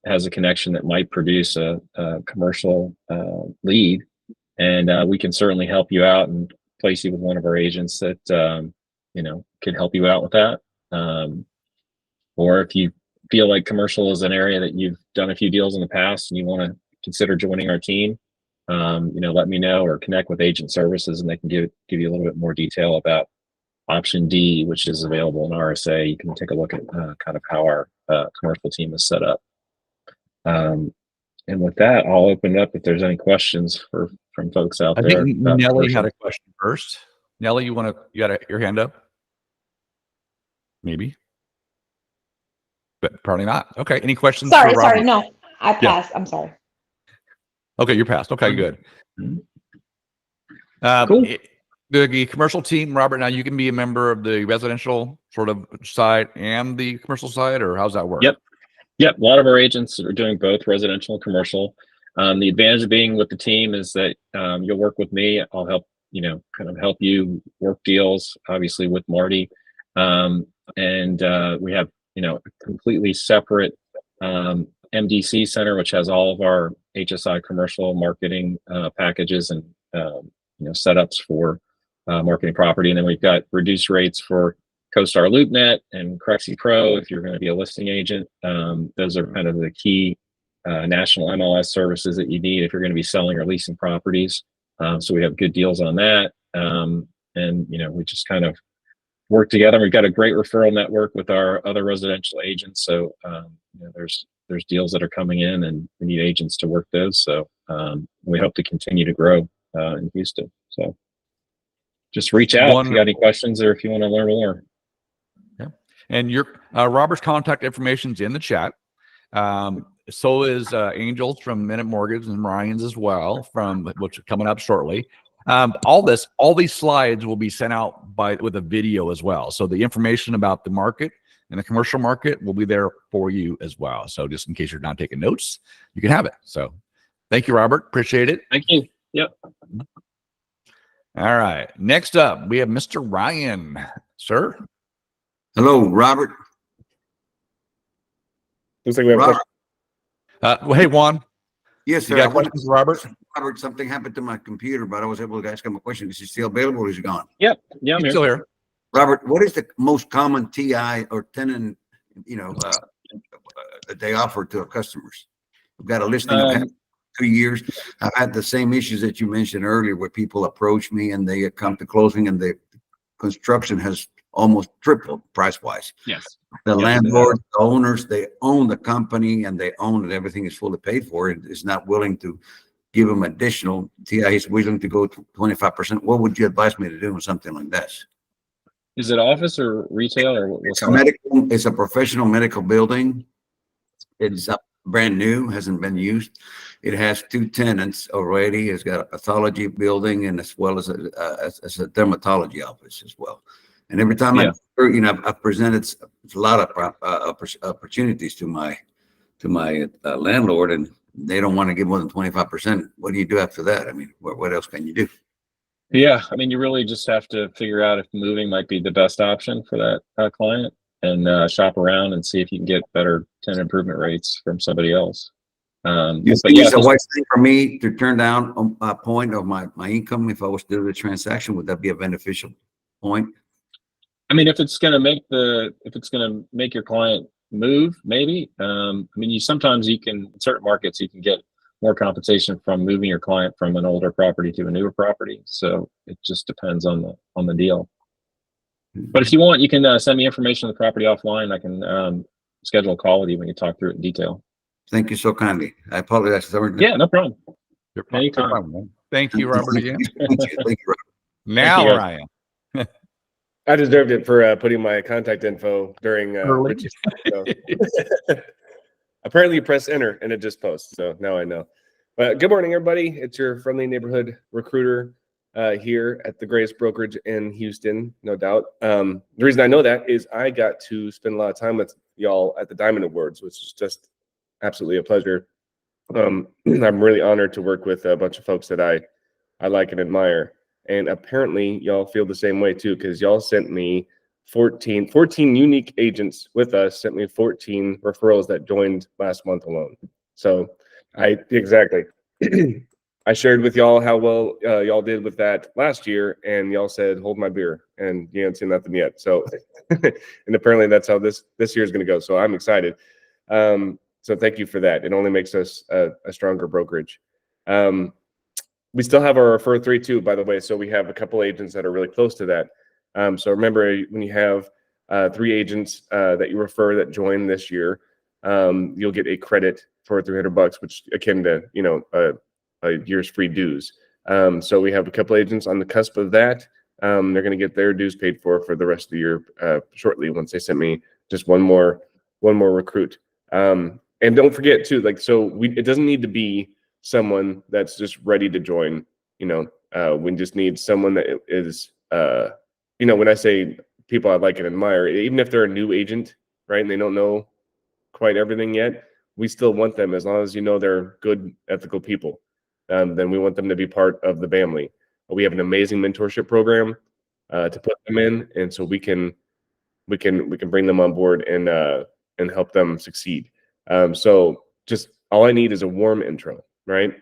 Speaker 5: has a connection that might produce a commercial lead. And we can certainly help you out and place you with one of our agents that, can help you out with that. Or if you feel like commercial is an area that you've done a few deals in the past and you want to consider joining our team, let me know, or connect with agent services and they can give you a little bit more detail about option D, which is available in RSA. You can take a look at kind of how our commercial team is set up. And with that, I'll open it up if there's any questions from folks out there.
Speaker 1: I think Nelly had a question first. Nelly, you got your hand up? Maybe, but probably not. Okay. Any questions?
Speaker 3: Sorry, no, I passed. Yeah. I'm sorry.
Speaker 1: Okay, you're passed. Okay, good.
Speaker 5: Cool.
Speaker 1: The commercial team, Robert. Now you can be a member of the residential sort of side and the commercial side, or how's that work?
Speaker 5: Yep. A lot of our agents are doing both residential and commercial. The advantage of being with the team is that you'll work with me. I'll help, kind of help you work deals, obviously with Marty. And we have, a completely separate MDC center, which has all of our HSI commercial marketing packages and, setups for marketing property. And then we've got reduced rates for CoStar LoopNet and Crexi Pro if you're going to be a listing agent. Those are kind of the key national MLS services that you need if you're going to be selling or leasing properties. So we have good deals on that. And, we just kind of work together. We've got a great referral network with our other residential agents. So, there's deals that are coming in and we need agents to work those. So we hope to continue to grow in Houston. So just reach out if you got any questions or if you want to learn more.
Speaker 1: Yeah. And your Robert's contact information is in the chat. So is Angel's from Minute Mortgage and Ryan's as well, from which is coming up shortly. All these slides will be sent out with a video as well. So the information about the market and the commercial market will be there for you as well. So just in case you're not taking notes, you can have it. So Thank you, Robert. Appreciate it.
Speaker 5: Thank you. Yep.
Speaker 1: All right. Next up, we have Mr. Ryan. Sir.
Speaker 6: Hello, Robert.
Speaker 7: Looks like we have a
Speaker 6: Robert.
Speaker 7: question.
Speaker 1: Well, hey, Juan.
Speaker 6: Yes,
Speaker 1: You
Speaker 6: sir.
Speaker 1: got questions, for Robert?
Speaker 6: Robert, something happened to my computer, but I was able to ask him a question. Is he still available or is he gone?
Speaker 5: Yep. Yeah, I'm
Speaker 1: He's
Speaker 5: here.
Speaker 1: still here.
Speaker 6: Robert, what is the most common TI or tenant, that they offer to our customers? We've got a listing of 2 years. I've had the same issues that you mentioned earlier where people approach me and they come to closing and the construction has almost tripled price-wise.
Speaker 5: Yes.
Speaker 6: The
Speaker 5: Yeah,
Speaker 6: landlord, the owners, they own the company and they own it. Everything is fully paid for. It is not willing to give them additional TI. He's willing to go to 25%. What would you advise me to do with something like this?
Speaker 5: Is it office or retail or what's
Speaker 6: It's a medical, it's a professional medical building. It's brand new, hasn't been used. It has 2 tenants already. It's got a pathology building and as well as a dermatology office as well. And every time I've presented a lot of opportunities to my landlord, and they don't want to give more than 25%. What do you do after that? I mean, what else can you do?
Speaker 5: Yeah, I mean, you really just have to figure out if moving might be the best option for that client, and shop around and see if you can get better tenant improvement rates from somebody else.
Speaker 6: You
Speaker 5: But
Speaker 6: think
Speaker 5: yeah,
Speaker 6: it's a wise thing for me to turn down a point of my income if I was to do the transaction? Would that be a beneficial point?
Speaker 5: I mean, if it's gonna make your client move, maybe. I mean, sometimes you can, in certain markets, you can get more compensation from moving your client from an older property to a newer property. So it just depends on the deal. But if you want, you can send me information on the property offline. I can schedule a call with you when you talk through it in detail.
Speaker 6: Thank you so kindly. I apologize.
Speaker 5: Yeah, no problem.
Speaker 1: Anytime. Thank you, Robert, again.
Speaker 6: Thank you, Robert.
Speaker 1: Now,
Speaker 5: guys.
Speaker 1: Ryan.
Speaker 7: I deserved it for putting my contact info during
Speaker 1: Early.
Speaker 7: Richie's. So. Apparently you press enter and it just posts. So now I know. But good morning, everybody. It's your friendly neighborhood recruiter here at the greatest brokerage in Houston, no doubt. The reason I know that is I got to spend a lot of time with y'all at the Diamond Awards, which is just absolutely a pleasure. I'm really honored to work with a bunch of folks that I like and admire. And apparently y'all feel the same way too, because y'all sent me 14 unique agents with us, sent me 14 referrals that joined last month alone. So exactly. I shared with y'all how well y'all did with that last year, and y'all said, hold my beer, and you haven't seen nothing yet. So, and apparently that's how this year is going to go. So I'm excited. So thank you for that. It only makes us a stronger brokerage. We still have our refer 3 too, by the way. So we have a couple agents that are really close to that. So remember, when you have 3 agents that you refer that join this year, you'll get a credit for $300, which akin to a year's free dues. So we have a couple agents on the cusp of that. They're going to get their dues paid for the rest of the year shortly once they send me just one more recruit. And don't forget too, it doesn't need to be someone that's just ready to join. We just need someone that is, when I say people I like and admire, even if they're a new agent, right, and they don't know quite everything yet, we still want them, as long as they're good, ethical people. Then we want them to be part of the family. We have an amazing mentorship program to put them in, and so we can bring them on board and help them succeed. So just all I need is a warm intro, right?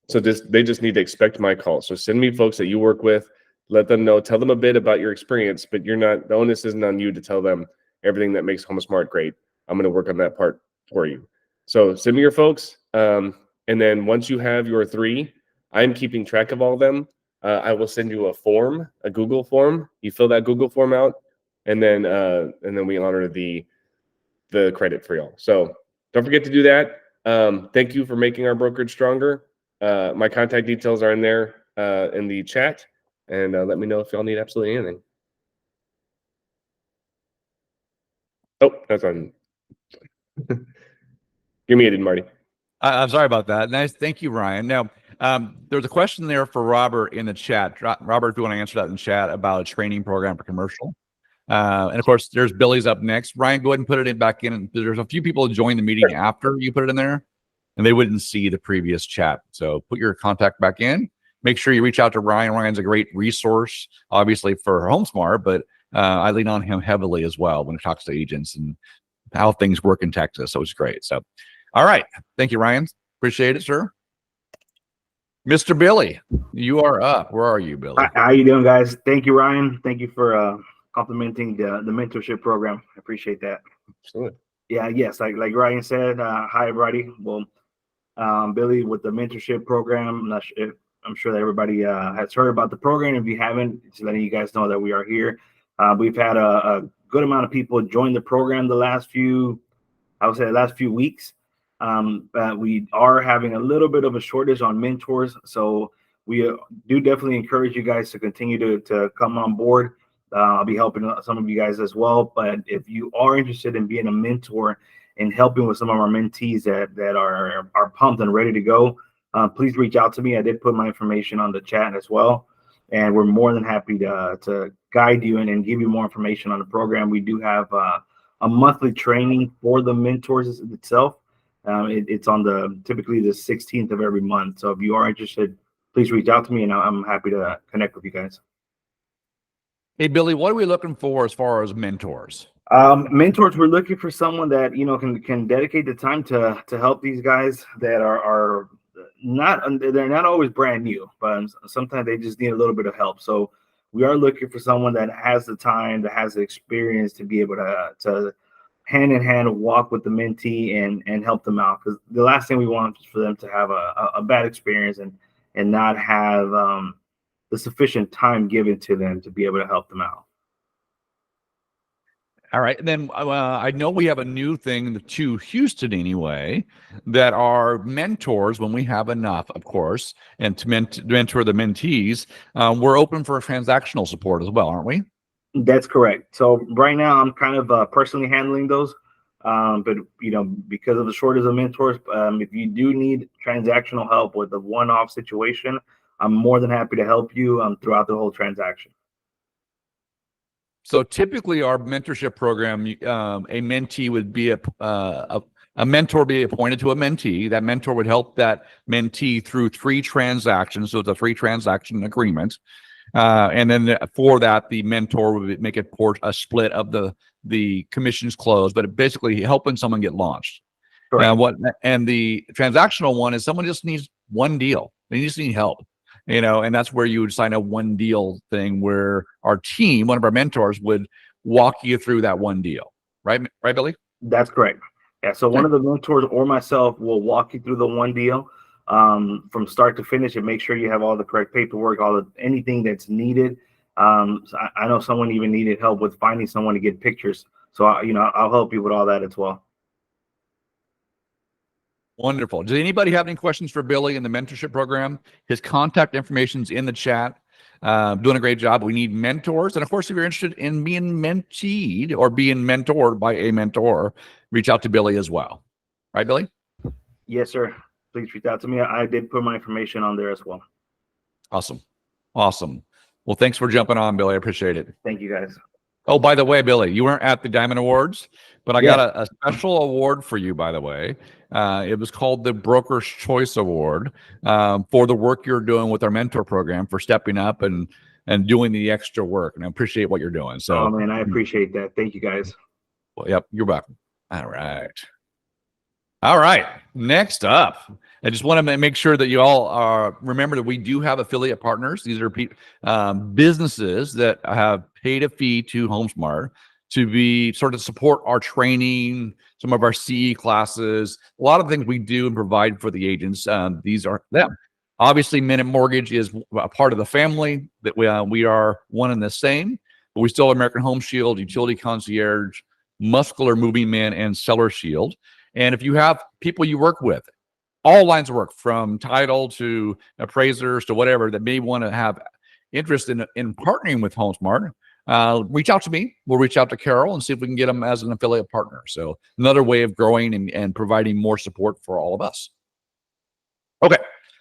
Speaker 7: So they just need to expect my call. So send me folks that you work with, let them know, tell them a bit about your experience, but the onus isn't on you to tell them everything that makes HomeSmart great. I'm going to work on that part for you. So send me your folks. And then once you have your 3, I'm keeping track of all of them. I will send you a Google form. You fill that Google form out, and then we honor the credit for y'all. So don't forget to do that. Thank you for making our brokerage stronger. My contact details are in there in the chat, and let me know if y'all need absolutely anything. Oh, that's on. You're muted, Marty.
Speaker 1: I'm sorry about that. Nice. Thank you, Ryan. Now, there's a question there for Robert in the chat. Robert, if you want to answer that in the chat about a training program for commercial. And of course, there's Billy's up next. Ryan, go ahead and put it back in. There's a few people who joined the meeting after you put it in there. and they wouldn't see the previous chat. So put your contact back in. Make sure you reach out to Ryan. Ryan's a great resource, obviously, for HomeSmart, but I lean on him heavily as well when it talks to agents and how things work in Texas. So it's great. So, all right. Thank you, Ryan. Appreciate it, sir. Mr. Billy, you are up. Where are you, Billy?
Speaker 8: How you doing, guys? Thank you, Ryan. Thank you for complimenting the mentorship program. I appreciate that.
Speaker 7: Absolutely.
Speaker 8: Yeah, yes. Like Ryan said, hi, everybody. Well, Billy, with the mentorship program, I'm sure that everybody has heard about the program. If you haven't, just letting you guys know that we are here. We've had a good amount of people join the program the last few weeks. We are having a little bit of a shortage on mentors, so we do definitely encourage you guys to continue to come on board. I'll be helping some of you guys as well, but if you are interested in being a mentor and helping with some of our mentees that are pumped and ready to go, please reach out to me. I did put my information on the chat as well, and we're more than happy to guide you and give you more information on the program. We do have a monthly training for the mentors itself. It's on typically the 16th of every month. So if you are interested, please reach out to me, and I'm happy to connect with you guys.
Speaker 1: Hey, Billy, what are we looking for as far as mentors?
Speaker 8: Mentors, we're looking for someone that can dedicate the time to help these guys that are they're not always brand new, but sometimes they just need a little bit of help. So we are looking for someone that has the time, that has the experience to be able to hand in hand walk with the mentee and help them out, because the last thing we want is for them to have a bad experience and not have the sufficient time given to them to be able to help them out.
Speaker 1: All right. And then I know we have a new thing to Houston anyway, that are mentors when we have enough, of course, and to mentor the mentees. We're open for transactional support as well, aren't we?
Speaker 8: That's correct. So right now I'm kind of personally handling those, but because of the shortage of mentors, if you do need transactional help with a one-off situation, I'm more than happy to help you throughout the whole transaction.
Speaker 1: So typically our mentorship program, a mentee would be a mentor be appointed to a mentee. That mentor would help that mentee through 3 transactions. So it's a 3-transaction agreement. And then for that, the mentor would make a split of the commissions closed, but basically helping someone get launched. And the transactional one is someone just needs one deal. They just need help. And that's where you would sign a one deal thing where our team, one of our mentors, would walk you through that one deal. Right, Billy?
Speaker 8: That's correct. Yeah. So one of the mentors or myself will walk you through the one deal from start to finish and make sure you have all the correct paperwork, anything that's needed. So I know someone even needed help with finding someone to get pictures. So I'll help you with all that as well.
Speaker 1: Wonderful. Does anybody have any questions for Billy in the mentorship program? His contact information is in the chat. Doing a great job. We need mentors. And of course, if you're interested in being menteed or being mentored by a mentor, reach out to Billy as well. Right, Billy?
Speaker 8: Yes, sir. Please reach out to me. I did put my information on there as well.
Speaker 1: Awesome. Well, thanks for jumping on, Billy. I appreciate it.
Speaker 8: Thank you, guys.
Speaker 1: Oh, by the way, Billy, you weren't at the Diamond Awards, but I got a special award for you, by the way. It was called the Brokerage Choice Award for the work you're doing with our mentor program, for stepping up and doing the extra work. And I appreciate what you're doing. So,
Speaker 8: oh, man, I appreciate that. Thank you, guys.
Speaker 1: Well, yep, you're welcome. All right. Next up, I just want to make sure that you all remember that we do have affiliate partners. These are businesses that have paid a fee to HomeSmart to be sort of support our training, some of our CE classes, a lot of things we do and provide for the agents. These are them. Obviously, Minute Mortgage is a part of the family that we are one and the same, but we still have American Home Shield, Utility Concierge, Muscular Moving Man, and Seller Shield. And if you have people you work with, all lines of work, from title to appraisers to whatever, that may want to have interest in partnering with HomeSmart, reach out to me. We'll reach out to Carol and see if we can get them as an affiliate partner. So another way of growing and providing more support for all of us. Okay,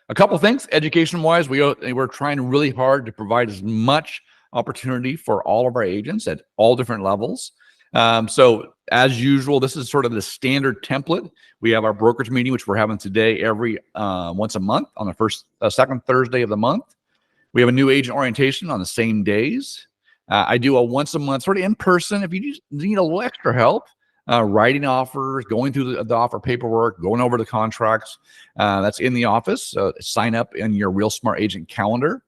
Speaker 1: a couple things education-wise. We're trying really hard to provide as much opportunity for all of our agents at all different levels. So as usual, this is sort of the standard template. We have our brokerage meeting, which we're having today every once a month on the second Thursday of the month. We have a new agent orientation on the same days. I do a once a month sort of in person. If you just need a little extra help, writing offers, going through the offer paperwork, going over the contracts, that's in the office. So sign up in your Real Smart Agent calendar.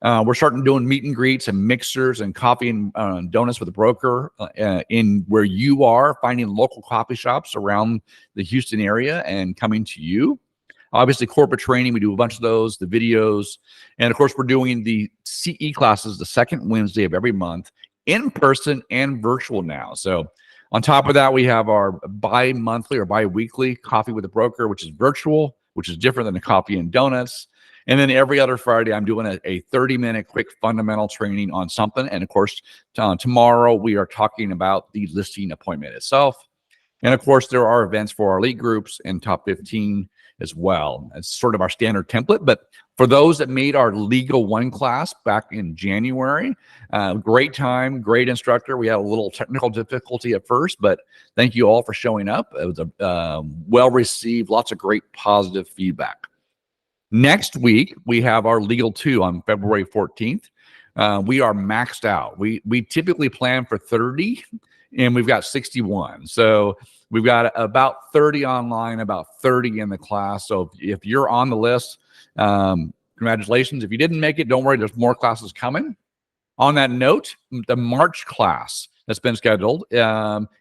Speaker 1: We're starting doing meet and greets and mixers and coffee and donuts with a broker in where you are, finding local coffee shops around the Houston area and coming to you. Obviously, corporate training, we do a bunch of those, the videos. And of course, we're doing the CE classes the second Wednesday of every month, in person and virtual now. So on top of that, we have our bi-monthly or bi-weekly coffee with a broker, which is virtual, which is different than the coffee and donuts. And then every other Friday, I'm doing a 30-minute quick fundamental training on something. And of course, tomorrow, we are talking about the listing appointment itself. And of course, there are events for our lead groups and top 15 as well. It's sort of our standard template. But for those that made our Legal 1 class back in January, great time, great instructor. We had a little technical difficulty at first, but thank you all for showing up. It was a well-received, lots of great positive feedback. Next week, we have our Legal 2 on February 14th. We are maxed out. We typically plan for 30, and we've got 61. So we've got about 30 online, about 30 in the class. So if you're on the list, congratulations. If you didn't make it, don't worry. There's more classes coming. On that note, the March class that's been scheduled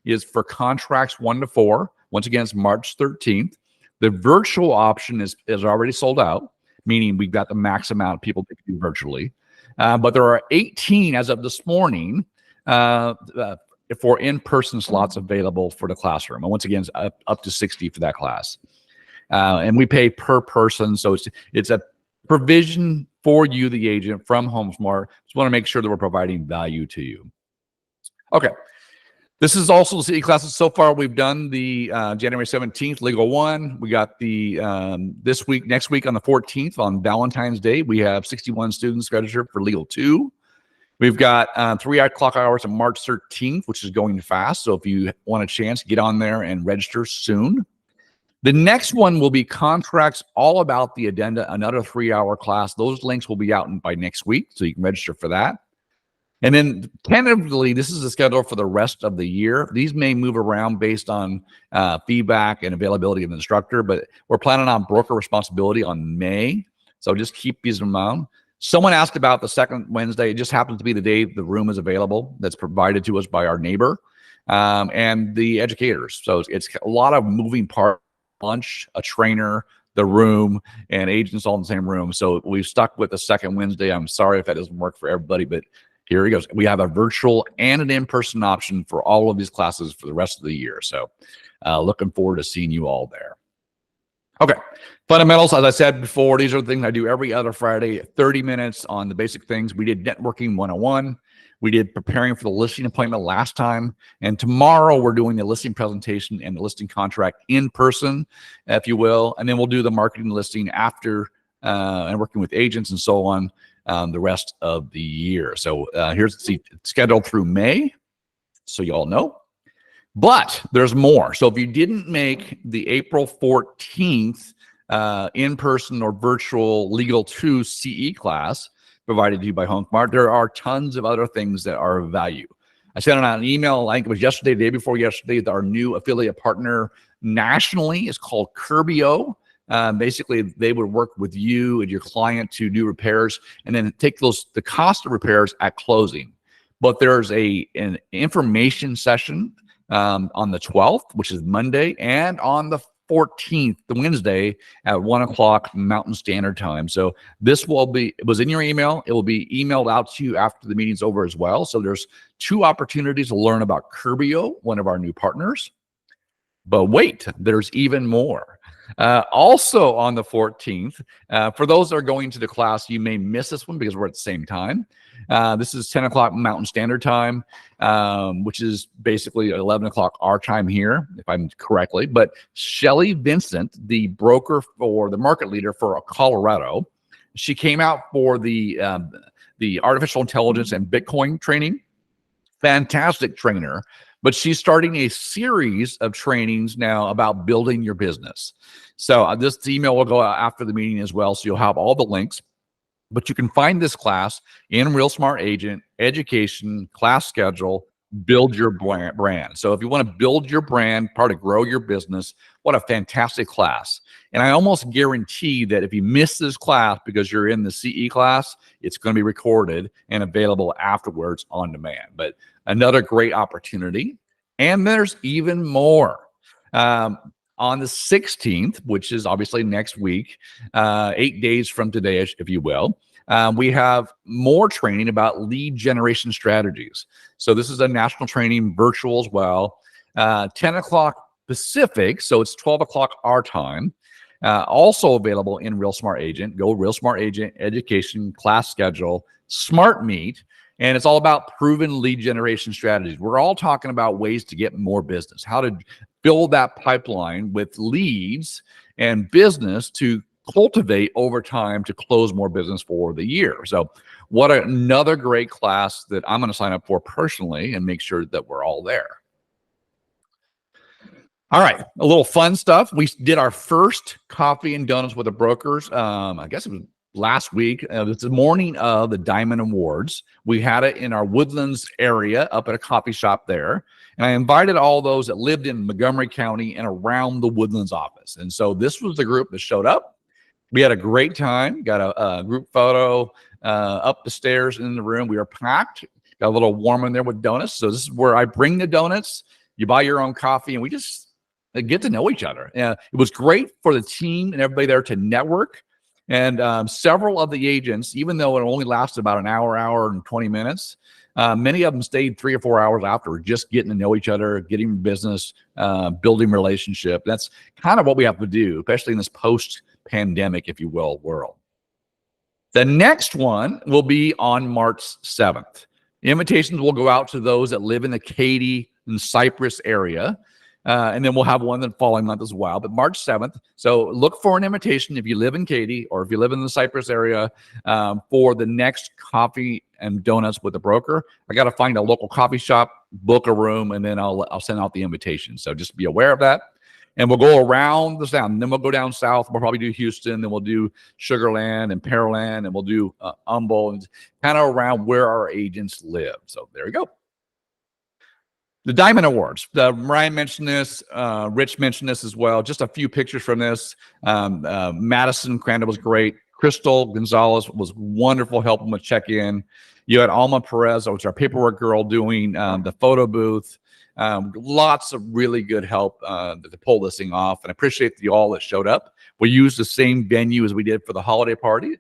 Speaker 1: is for contracts 1 to 4. Once again, it's March 13th. The virtual option is already sold out, meaning we've got the max amount of people that can do virtually. But there are 18 as of this morning for in-person slots available for the classroom. And once again, it's up to 60 for that class. And we pay per person. So it's a provision for you, the agent, from HomeSmart. Just want to make sure that we're providing value to you. Okay. This is also the CE classes. So far, we've done the January 17th, Legal 1. We got the next week on the 14th, on Valentine's Day, we have 61 students registered for Legal 2. We've got 3 o'clock hours on March 13th, which is going fast. So if you want a chance, get on there and register soon. The next one will be contracts, all about the addenda, another 3-hour class. Those links will be out by next week, so you can register for that. And then tentatively, this is the schedule for the rest of the year. These may move around based on feedback and availability of the instructor, but we're planning on broker responsibility on May. So just keep these in mind. Someone asked about the second Wednesday. It just happens to be the day the room is available that's provided to us by our neighbor and the educators. So it's a lot of moving parts, lunch, a trainer, the room, and agents all in the same room. So we've stuck with the second Wednesday. I'm sorry if that doesn't work for everybody, but here he goes. We have a virtual and an in-person option for all of these classes for the rest of the year. So looking forward to seeing you all there. Okay. Fundamentals, as I said before, these are the things I do every other Friday, 30 minutes on the basic things. We did networking 101. We did preparing for the listing appointment last time. And tomorrow we're doing the listing presentation and the listing contract in person, if you will. And then we'll do the marketing listing after and working with agents and so on the rest of the year. So here's the schedule through May, so you all know. But there's more. So if you didn't make the April 14th in-person or virtual Legal 2 CE class provided to you by HomeSmart, there are tons of other things that are of value. I sent out an email, I think it was yesterday, the day before yesterday, that our new affiliate partner nationally is called Curbio. Basically, they would work with you and your client to do repairs and then take the cost of repairs at closing. But there's an information session on the 12th, which is Monday, and on the 14th, the Wednesday at 1 o'clock Mountain Standard Time. So this it was in your email. It will be emailed out to you after the meeting's over as well. So there's 2 opportunities to learn about Curbio, one of our new partners. But wait, there's even more. Also on the 14th, for those that are going to the class, you may miss this one because we're at the same time. This is 10 o'clock Mountain Standard Time, which is basically 11 o'clock our time here, if I'm correctly. But Shelly Vincent, the broker for the market leader for Colorado, she came out for the artificial intelligence and Bitcoin training. Fantastic trainer. but she's starting a series of trainings now about building your business. So this email will go out after the meeting as well. So you'll have all the links, but you can find this class in Real Smart Agent, education, class schedule, build your brand. So if you want to build your brand, part of grow your business, what a fantastic class. And I almost guarantee that if you miss this class because you're in the CE class, it's going to be recorded and available afterwards on demand. But another great opportunity. And there's even more. On the 16th, which is obviously next week, 8 days from today, if you will, we have more training about lead generation strategies. So this is a national training, virtual as well, 10 o'clock Pacific, so it's 12 o'clock our time. Also available in Real Smart Agent. Go Real Smart Agent, education, class schedule, Smart Meet, and it's all about proven lead generation strategies. We're all talking about ways to get more business, how to build that pipeline with leads and business to cultivate over time to close more business for the year. So what another great class that I'm going to sign up for personally and make sure that we're all there. All right, a little fun stuff. We did our first coffee and donuts with the brokers. I guess it was last week. It's the morning of the Diamond Awards. We had it in our Woodlands area up at a coffee shop there. And I invited all those that lived in Montgomery County and around the Woodlands office. And so this was the group that showed up. We had a great time, got a group photo up the stairs in the room. We were packed, got a little warm in there with donuts. So this is where I bring the donuts, you buy your own coffee, and we just get to know each other. It was great for the team and everybody there to network. And several of the agents, even though it only lasted about an hour and 20 minutes, many of them stayed 3 or 4 hours after, just getting to know each other, getting business, building relationship. That's kind of what we have to do, especially in this post-pandemic, if you will, world. The next one will be on March 7th. Invitations will go out to those that live in the Katy and Cypress area. And then we'll have one the following month as well, but March 7th. So look for an invitation if you live in Katy or if you live in the Cypress area for the next coffee and donuts with a broker. I got to find a local coffee shop, book a room, and then I'll send out the invitation. So just be aware of that. And we'll go around the sound. And then we'll go down south. We'll probably do Houston. Then we'll do Sugar Land and Pearland, and we'll do Humboldt, and kind of around where our agents live. So there you go. The Diamond Awards. Ryan mentioned this. Rich mentioned this as well. Just a few pictures from this. Madison Crandall was great. Crystal Gonzalez was wonderful helping with check-in. You had Alma Perez, which is our paperwork girl, doing the photo booth. Lots of really good help to pull this thing off. And I appreciate you all that showed up. We used the same venue as we did for the holiday party.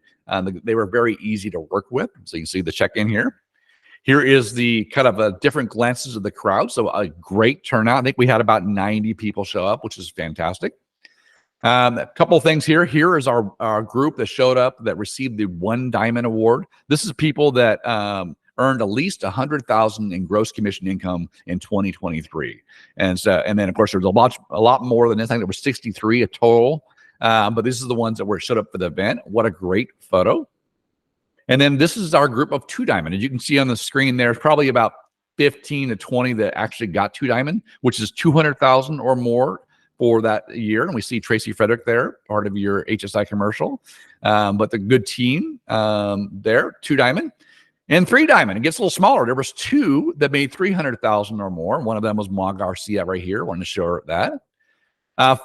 Speaker 1: They were very easy to work with. So you can see the check-in here. Here is the kind of different glances of the crowd. So a great turnout. I think we had about 90 people show up, which is fantastic. A couple of things here. Here is our group that showed up that received the One Diamond Award. This is people that earned at least $100,000 in gross commission income in 2023. And then of course there's a lot more than this. I think there were 63 a total. But this is the ones that showed up for the event. What a great photo. And then this is our group of 2 Diamond. As you can see on the screen, there's probably about 15 to 20 that actually got 2 Diamond, which is 200,000 or more for that year. And we see Tracy Frederick there, part of your HSI commercial. But the good team there, 2 Diamond. And 3 Diamond, it gets a little smaller. There was 2 that made 300,000 or more. One of them was Ma Garcia right here. Wanted to show her that.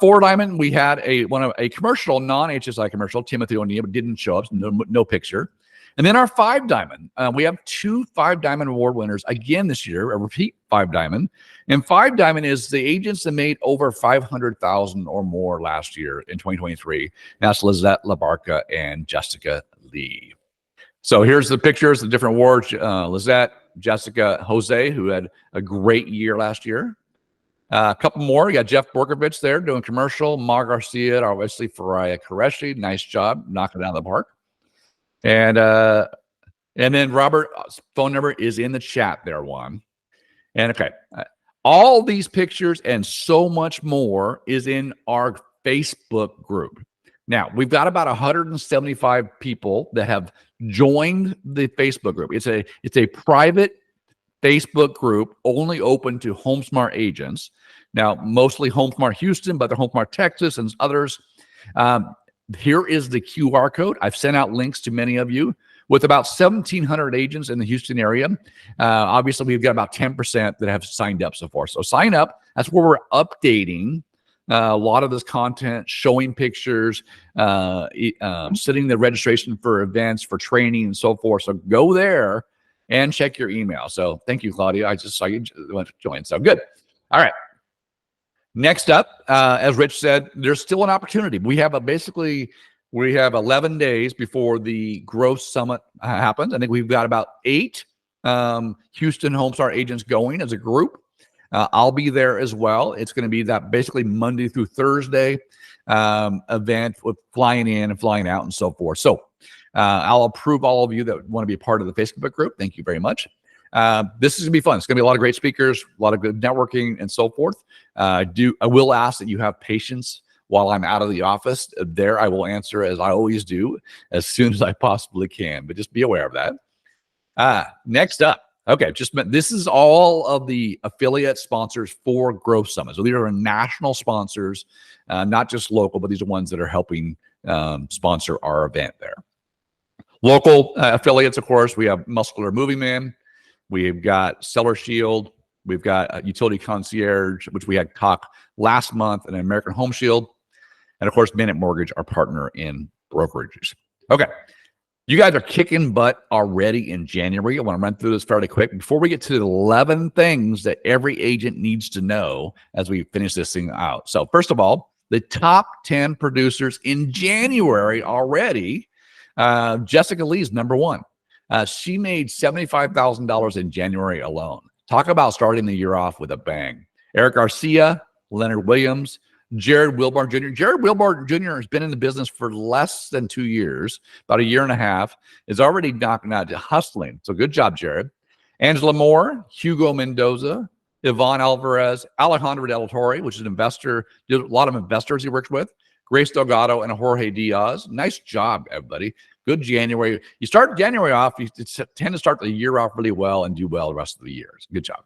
Speaker 1: 4 Diamond, we had a commercial, non-HSI commercial, Timothy O'Neill, but didn't show up, so no picture. And then our 5 Diamond, we have 2 5 Diamond Award winners again this year, a repeat 5 Diamond. And 5 Diamond is the agents that made over 500,000 or more last year in 2023. That's Lizette LaBarca and Jessica Lee. So here's the pictures, the different awards. Lizette, Jessica, Jose, who had a great year last year. A couple more. You got Jeff Borkovich there doing commercial. Ma Garcia, obviously Faria Qureshi. Nice job, knocking it out of the park. And then Robert's phone number is in the chat there, Juan. And okay, all these pictures and so much more is in our Facebook group. Now, we've got about 175 people that have joined the Facebook group. It's a private Facebook group only open to HomeSmart agents. Now, mostly HomeSmart Houston, but they're HomeSmart Texas and others. Here is the QR code. I've sent out links to many of you. With about 1,700 agents in the Houston area, obviously we've got about 10% that have signed up so far. So sign up. That's where we're updating a lot of this content, showing pictures, setting the registration for events, for training, and so forth. So go there and check your email. So thank you, Claudia. I just saw you join. So good. All right. Next up, as Rich said, there's still an opportunity. We have we have 11 days before the Growth Summit happens. I think we've got about 8 Houston HomeSmart agents going as a group. I'll be there as well. It's going to be that basically Monday through Thursday event with flying in and flying out and so forth. So I'll approve all of you that want to be a part of the Facebook group. Thank you very much. This is going to be fun. It's going to be a lot of great speakers, a lot of good networking and so forth. I will ask that you have patience while I'm out of the office. There, I will answer as I always do, as soon as I possibly can, but just be aware of that. Next up. Okay, this is all of the affiliate sponsors for Growth Summit. So these are national sponsors, not just local, but these are ones that are helping sponsor our event there. Local affiliates, of course, we have Muscular Moving Man, we've got Seller Shield, we've got Utility Concierge, which we had talk last month, and American Home Shield, and of course, Minute Mortgage, our partner in brokerages. Okay. You guys are kicking butt already in January. I want to run through this fairly quick before we get to the 11 things that every agent needs to know as we finish this thing out. So first of all, the top 10 producers in January already. Jessica Lee's number 1. She made $75,000 in January alone. Talk about starting the year off with a bang. Eric Garcia, Leonard Williams, Jared Wilbarn Jr. Jared Wilbarn Jr. has been in the business for less than 2 years, about a year and a half, is already knocking out, hustling. So good job, Jared. Angela Moore, Hugo Mendoza, Yvonne Alvarez, Alejandro Del Torre, which is an investor, a lot of investors he works with, Grace Delgado, and Jorge Diaz. Nice job, everybody. Good January. You start January off, you tend to start the year off really well and do well the rest of the year. Good job.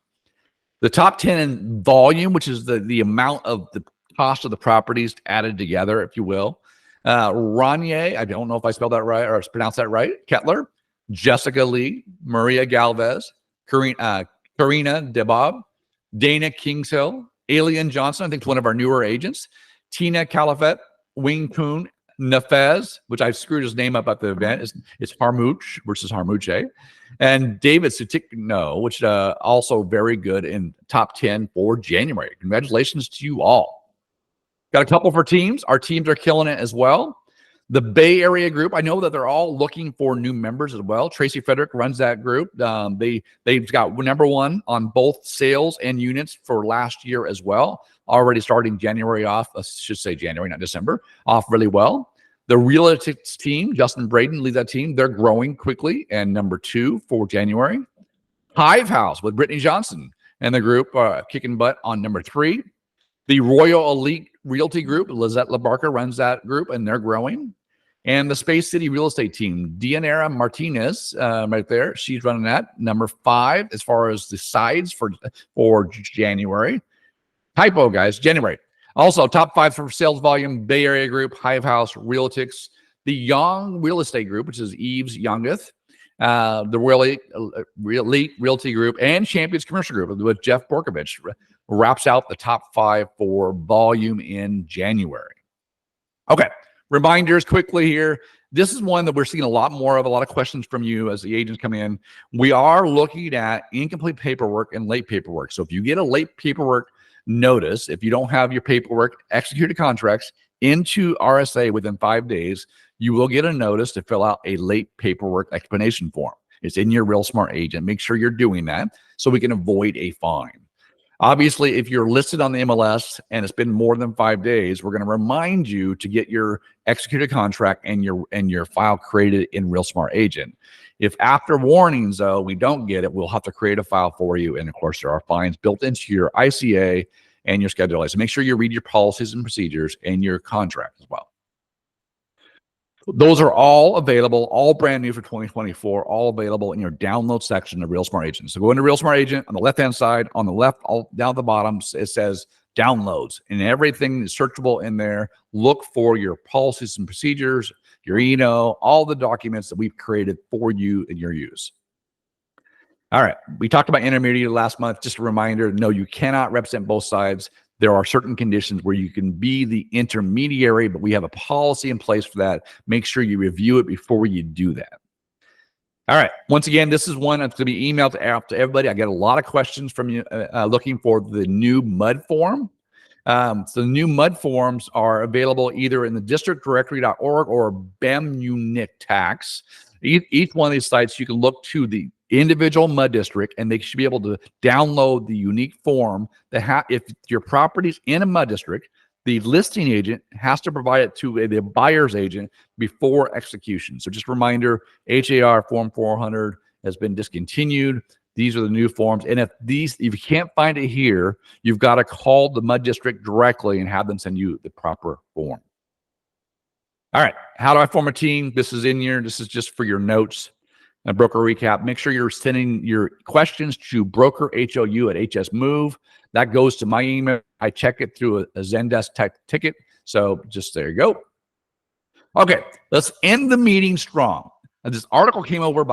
Speaker 1: The top 10 in volume, which is the amount of the cost of the properties added together, if you will. Ranye, I don't know if I spelled that right or pronounced that right. Kettler, Jessica Lee, Maria Galvez, Karina Debob, Dana Kingshill, Alien Johnson, I think it's one of our newer agents, Tina Calafet, Wing Kuhn, Nafez, which I screwed his name up at the event. It's Harmouche versus Harmouche. And David Sutikno, which also very good in top 10 for January. Congratulations to you all. Got a couple for teams. Our teams are killing it as well. The Bay Area group, I know that they're all looking for new members as well. Tracy Frederick runs that group. They've got number 1 on both sales and units for last year as well. Already starting January off, I should say January, not December, off really well. The Realtics team, Justin Braden leads that team. They're growing quickly and number 2 for January. Hive House with Brittany Johnson and the group kicking butt on number 3. The Royal Elite Realty Group, Lizette LaBarca runs that group, and they're growing. And the Space City Real Estate Team, Dianera Martinez, right there, she's running that. Number 5 as far as the sides for January. Typo, guys, January. Also, top 5 for sales volume, Bay Area Group, Hive House, Realtix, the Young Real Estate Group, which is Eve's youngest, the Elite Realty Group, and Champions Commercial Group with Jeff Borkovich wraps out the top 5 for volume in January. Okay, reminders quickly here. This is one that we're seeing a lot more of, a lot of questions from you as the agents come in. We are looking at incomplete paperwork and late paperwork. So if you get a late paperwork notice, if you don't have your paperwork, executed contracts into RSA within 5 days, you will get a notice to fill out a late paperwork explanation form. It's in your Real Smart agent. Make sure you're doing that so we can avoid a fine. Obviously, if you're listed on the MLS and it's been more than 5 days, we're going to remind you to get your executed contract and your file created in Real Smart Agent. If after warnings, though, we don't get it, we'll have to create a file for you. And of course, there are fines built into your ICA and your Schedule A. So make sure you read your policies and procedures and your contract as well. Those are all available, all brand new for 2024, all available in your download section of Real Smart Agent. So go into Real Smart Agent on the left-hand side, on the left, all down at the bottom, it says downloads, and everything is searchable in there. Look for your policies and procedures, your all the documents that we've created for you and your use. All right, we talked about intermediary last month. Just a reminder, no, you cannot represent both sides. There are certain conditions where you can be the intermediary, but we have a policy in place for that. Make sure you review it before you do that. All right. Once again, this is one that's going to be emailed to everybody. I get a lot of questions from you looking for the new MUD form. So the new MUD forms are available either in the districtdirectory.org or BEMUNIC tax. Each one of these sites, you can look to the individual MUD district, and they should be able to download the unique form that if your property's in a MUD district, the listing agent has to provide it to the buyer's agent before execution. So just a reminder, HAR Form 400 has been discontinued. These are the new forms. And if you can't find it here, you've got to call the MUD district directly and have them send you the proper form. All right, how do I form a team? This is in here. This is just for your notes. A broker recap. Make sure you're sending your questions to brokerhou@hsmove. That goes to my email. I check it through a Zendesk ticket. So just there you go. Okay, let's end the meeting strong. Now, this article came over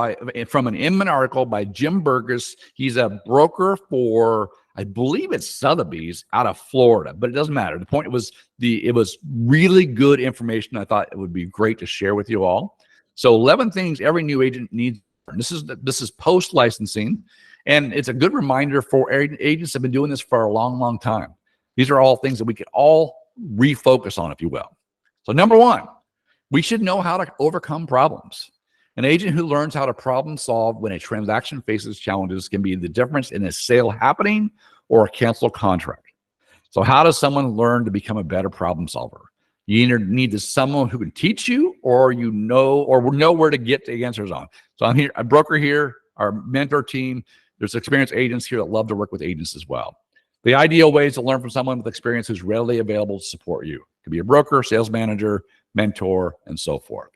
Speaker 1: from an Inman article by Jim Burgess. He's a broker for, I believe it's Sotheby's out of Florida, but it doesn't matter. The point was it was really good information. I thought it would be great to share with you all. So 11 things every new agent needs. This is post licensing, and it's a good reminder for agents that have been doing this for a long, long time. These are all things that we can all refocus on, if you will. So number one, we should know how to overcome problems. An agent who learns how to problem solve when a transaction faces challenges can be the difference in a sale happening or a canceled contract. So how does someone learn to become a better problem solver? You either need someone who can teach you, or know where to get the answers on. So I'm here, a broker here, our mentor team. There's experienced agents here that love to work with agents as well. The ideal way is to learn from someone with experience who's readily available to support you. It could be a broker, sales manager, mentor, and so forth.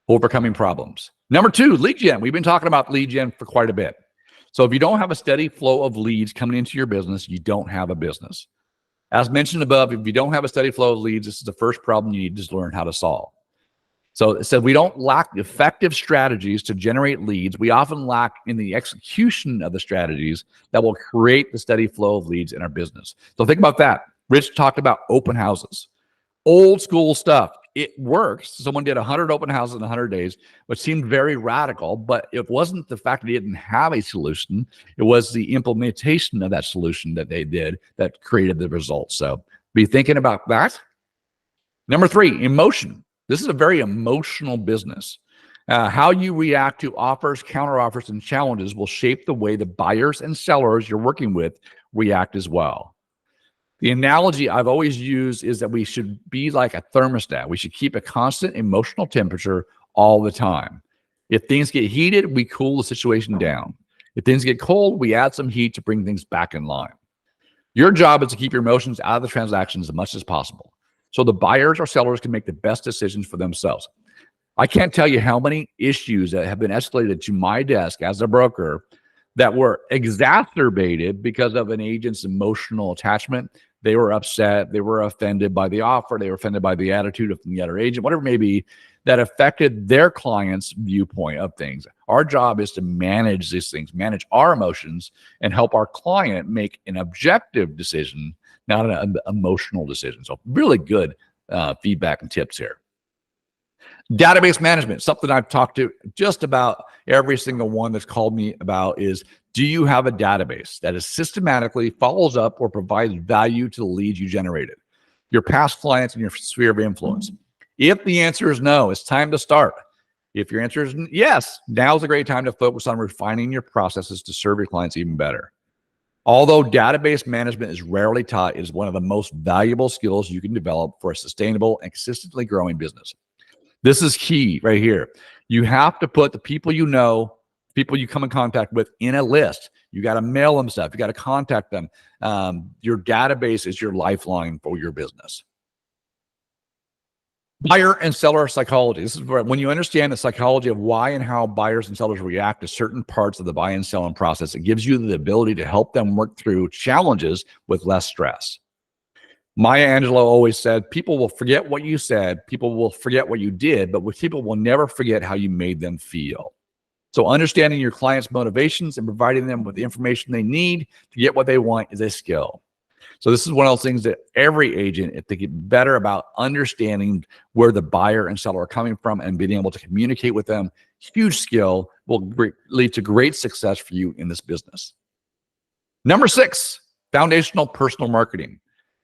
Speaker 1: Overcoming problems. Number two, lead gen. We've been talking about lead gen for quite a bit. So if you don't have a steady flow of leads coming into your business, you don't have a business. As mentioned above, if you don't have a steady flow of leads, this is the first problem you need to learn how to solve. So it said we don't lack effective strategies to generate leads. We often lack in the execution of the strategies that will create the steady flow of leads in our business. So think about that. Rich talked about open houses. Old school stuff. It works. Someone did 100 open houses in 100 days, which seemed very radical, but it wasn't the fact that they didn't have a solution. It was the implementation of that solution that they did that created the results. So be thinking about that. Number three, emotion. This is a very emotional business. How you react to offers, counteroffers, and challenges will shape the way the buyers and sellers you're working with react as well. The analogy I've always used is that we should be like a thermostat. We should keep a constant emotional temperature all the time. If things get heated, we cool the situation down. If things get cold, we add some heat to bring things back in line. Your job is to keep your emotions out of the transactions as much as possible, so the buyers or sellers can make the best decisions for themselves. I can't tell you how many issues that have been escalated to my desk as a broker that were exacerbated because of an agent's emotional attachment. They were upset. They were offended by the offer. They were offended by the attitude of the other agent, whatever it may be, that affected their client's viewpoint of things. Our job is to manage these things, manage our emotions, and help our client make an objective decision, not an emotional decision. So really good feedback and tips here. Database management, something I've talked to just about every single one that's called me about is, do you have a database that is systematically follows up or provides value to the leads you generated, your past clients and your sphere of influence? If the answer is no, it's time to start. If your answer is yes, now's a great time to focus on refining your processes to serve your clients even better. Although database management is rarely taught, it is one of the most valuable skills you can develop for a sustainable and consistently growing business. This is key right here. You have to put the people you know, people you come in contact with in a list. You got to mail them stuff. You got to contact them. Your database is your lifeline for your business. Buyer and seller psychology. This is where, when you understand the psychology of why and how buyers and sellers react to certain parts of the buy and selling process, it gives you the ability to help them work through challenges with less stress. Maya Angelou always said, people will forget what you said, people will forget what you did, but people will never forget how you made them feel. So understanding your client's motivations and providing them with the information they need to get what they want is a skill. So this is one of those things that every agent, if they get better about understanding where the buyer and seller are coming from and being able to communicate with them, huge skill, will lead to great success for you in this business. Number 6, foundational personal marketing.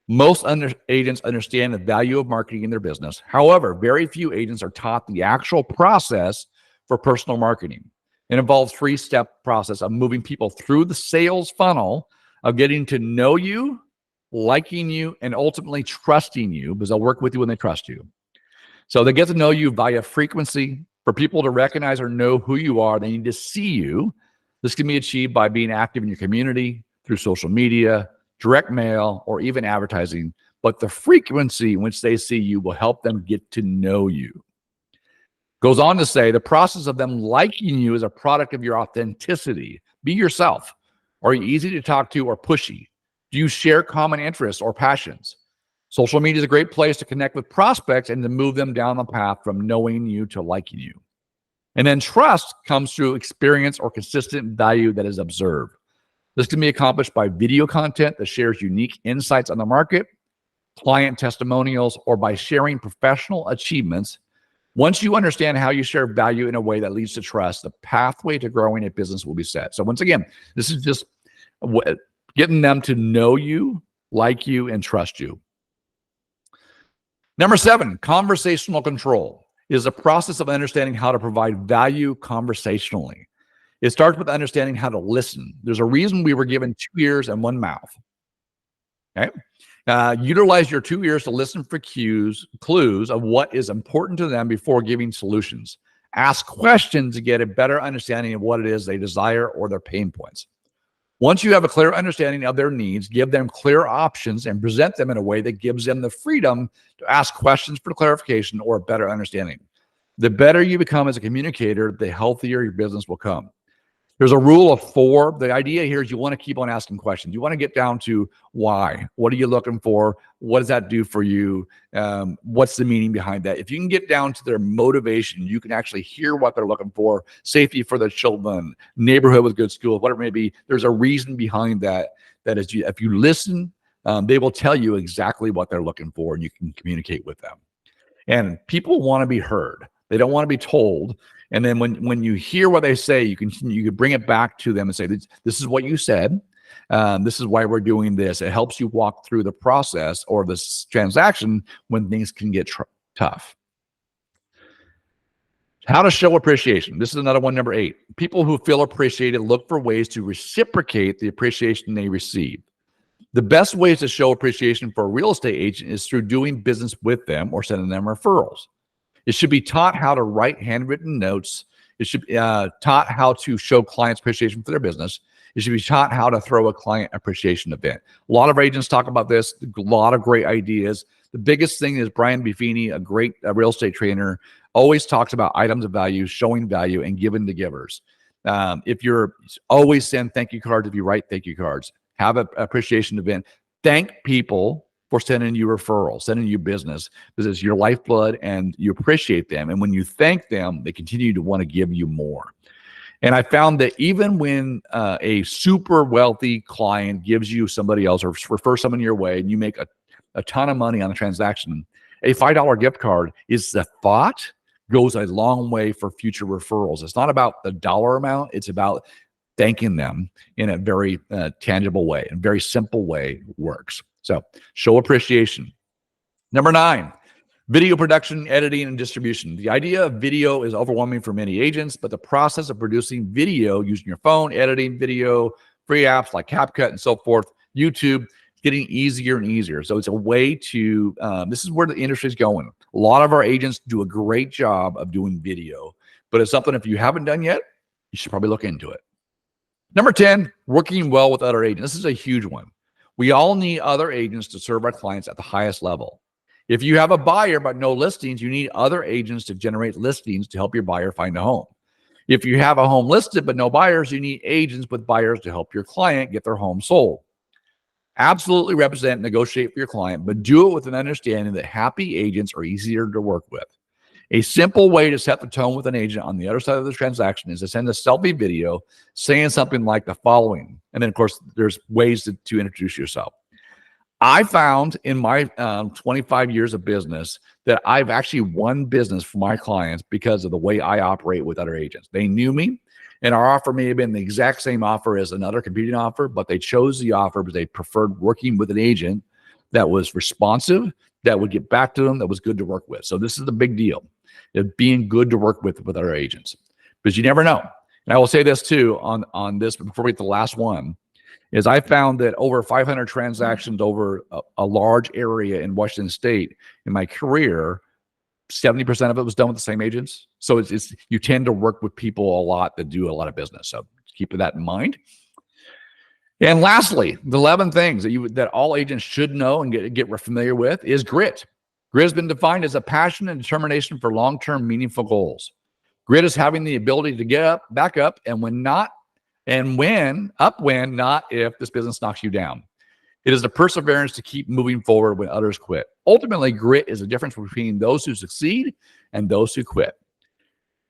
Speaker 1: Most agents understand the value of marketing in their business. However, very few agents are taught the actual process for personal marketing. It involves 3-step process of moving people through the sales funnel of getting to know you, liking you, and ultimately trusting you, because they'll work with you when they trust you. So they get to know you via frequency. For people to recognize or know who you are, they need to see you. This can be achieved by being active in your community, through social media, direct mail, or even advertising. But the frequency in which they see you will help them get to know you. Goes on to say, the process of them liking you is a product of your authenticity. Be yourself. Are you easy to talk to or pushy? Do you share common interests or passions? Social media is a great place to connect with prospects and to move them down the path from knowing you to liking you. And then trust comes through experience or consistent value that is observed. This can be accomplished by video content that shares unique insights on the market, client testimonials, or by sharing professional achievements. Once you understand how you share value in a way that leads to trust, the pathway to growing a business will be set. So once again, this is just getting them to know you, like you, and trust you. Number 7, conversational control is a process of understanding how to provide value conversationally. It starts with understanding how to listen. There's a reason we were given 2 ears and 1 mouth. Okay? Utilize your 2 ears to listen for clues of what is important to them before giving solutions. Ask questions to get a better understanding of what it is they desire or their pain points. Once you have a clear understanding of their needs, give them clear options and present them in a way that gives them the freedom to ask questions for clarification or a better understanding. The better you become as a communicator, the healthier your business will come. There's a rule of 4. The idea here is you want to keep on asking questions. You want to get down to why. What are you looking for? What does that do for you? What's the meaning behind that? If you can get down to their motivation, you can actually hear what they're looking for. Safety for their children, neighborhood with good schools, whatever it may be. There's a reason behind that. That is, if you listen, they will tell you exactly what they're looking for, and you can communicate with them. And people want to be heard. They don't want to be told. And then when you hear what they say, you can bring it back to them and say, this is what you said. This is why we're doing this. It helps you walk through the process or this transaction when things can get tough. How to show appreciation. This is another one, number 8. People who feel appreciated look for ways to reciprocate the appreciation they receive. The best ways to show appreciation for a real estate agent is through doing business with them or sending them referrals. It should be taught how to write handwritten notes. It should be taught how to show clients appreciation for their business. It should be taught how to throw a client appreciation event. A lot of agents talk about this, a lot of great ideas. The biggest thing is Brian Buffini, a great real estate trainer, always talks about items of value, showing value, and giving to givers. If you're always send thank you cards, if you write thank you cards, have an appreciation event. Thank people for sending you referrals, sending you business, because it's your lifeblood and you appreciate them. And when you thank them, they continue to want to give you more. And I found that even when a super wealthy client gives you somebody else or refers someone your way and you make a ton of money on a transaction, a $5 gift card is the thought goes a long way for future referrals. It's not about the dollar amount. It's about thanking them in a very tangible way, and very simple way works. So show appreciation. Number 9, video production, editing, and distribution. The idea of video is overwhelming for many agents, but the process of producing video using your phone, editing video, free apps like CapCut and so forth, YouTube, getting easier and easier. So it's a way to, this is where the industry is going. A lot of our agents do a great job of doing video, but it's something if you haven't done yet, you should probably look into it. Number 10, working well with other agents. This is a huge one. We all need other agents to serve our clients at the highest level. If you have a buyer but no listings, you need other agents to generate listings to help your buyer find a home. If you have a home listed but no buyers, you need agents with buyers to help your client get their home sold. Absolutely represent and negotiate for your client, but do it with an understanding that happy agents are easier to work with. A simple way to set the tone with an agent on the other side of the transaction is to send a selfie video saying something like the following. And then, of course, there's ways to introduce yourself. I found in my 25 years of business that I've actually won business for my clients because of the way I operate with other agents. They knew me, and our offer may have been the exact same offer as another competing offer, but they chose the offer because they preferred working with an agent that was responsive, that would get back to them, that was good to work with. So this is the big deal, of being good to work with other agents, because you never know. And I will say this too on this before we get to the last one, is I found that over 500 transactions over a large area in Washington State in my career, 70% of it was done with the same agents. So it's you tend to work with people a lot that do a lot of business. So keep that in mind. And lastly, the 11 things that all agents should know and get familiar with is grit. Grit has been defined as a passion and determination for long-term meaningful goals. Grit is having the ability to get up, back up, and when not if this business knocks you down. It is the perseverance to keep moving forward when others quit. Ultimately, grit is the difference between those who succeed and those who quit.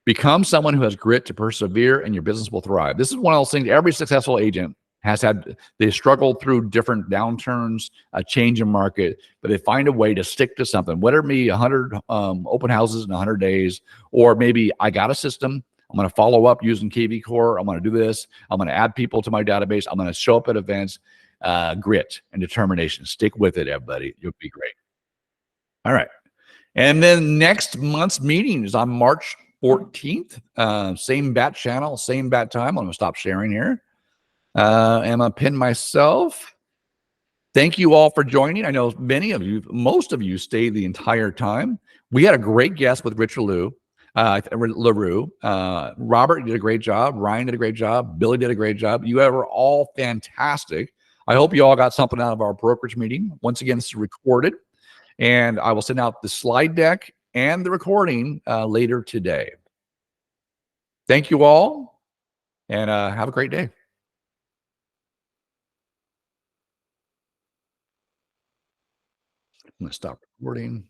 Speaker 1: Become someone who has grit to persevere, and your business will thrive. This is one of those things every successful agent has had. They struggled through different downturns, a change in market, but they find a way to stick to something, whether it be 100 open houses in 100 days, or maybe I got a system. I'm going to follow up using KV Core. I'm going to do this. I'm going to add people to my database. I'm going to show up at events. Grit and determination. Stick with it, everybody. You'll be great. All right. And then next month's meeting is on March 14th. Same bat channel, same bat time. I'm going to stop sharing here. I'm going to pin myself. Thank you all for joining. I know most of you stayed the entire time. We had a great guest with Richard LaRue. Robert did a great job. Ryan did a great job. Billy did a great job. You were all fantastic. I hope you all got something out of our brokerage meeting. Once again, this is recorded, and I will send out the slide deck and the recording later today. Thank you all, and have a great day. I'm going to stop recording.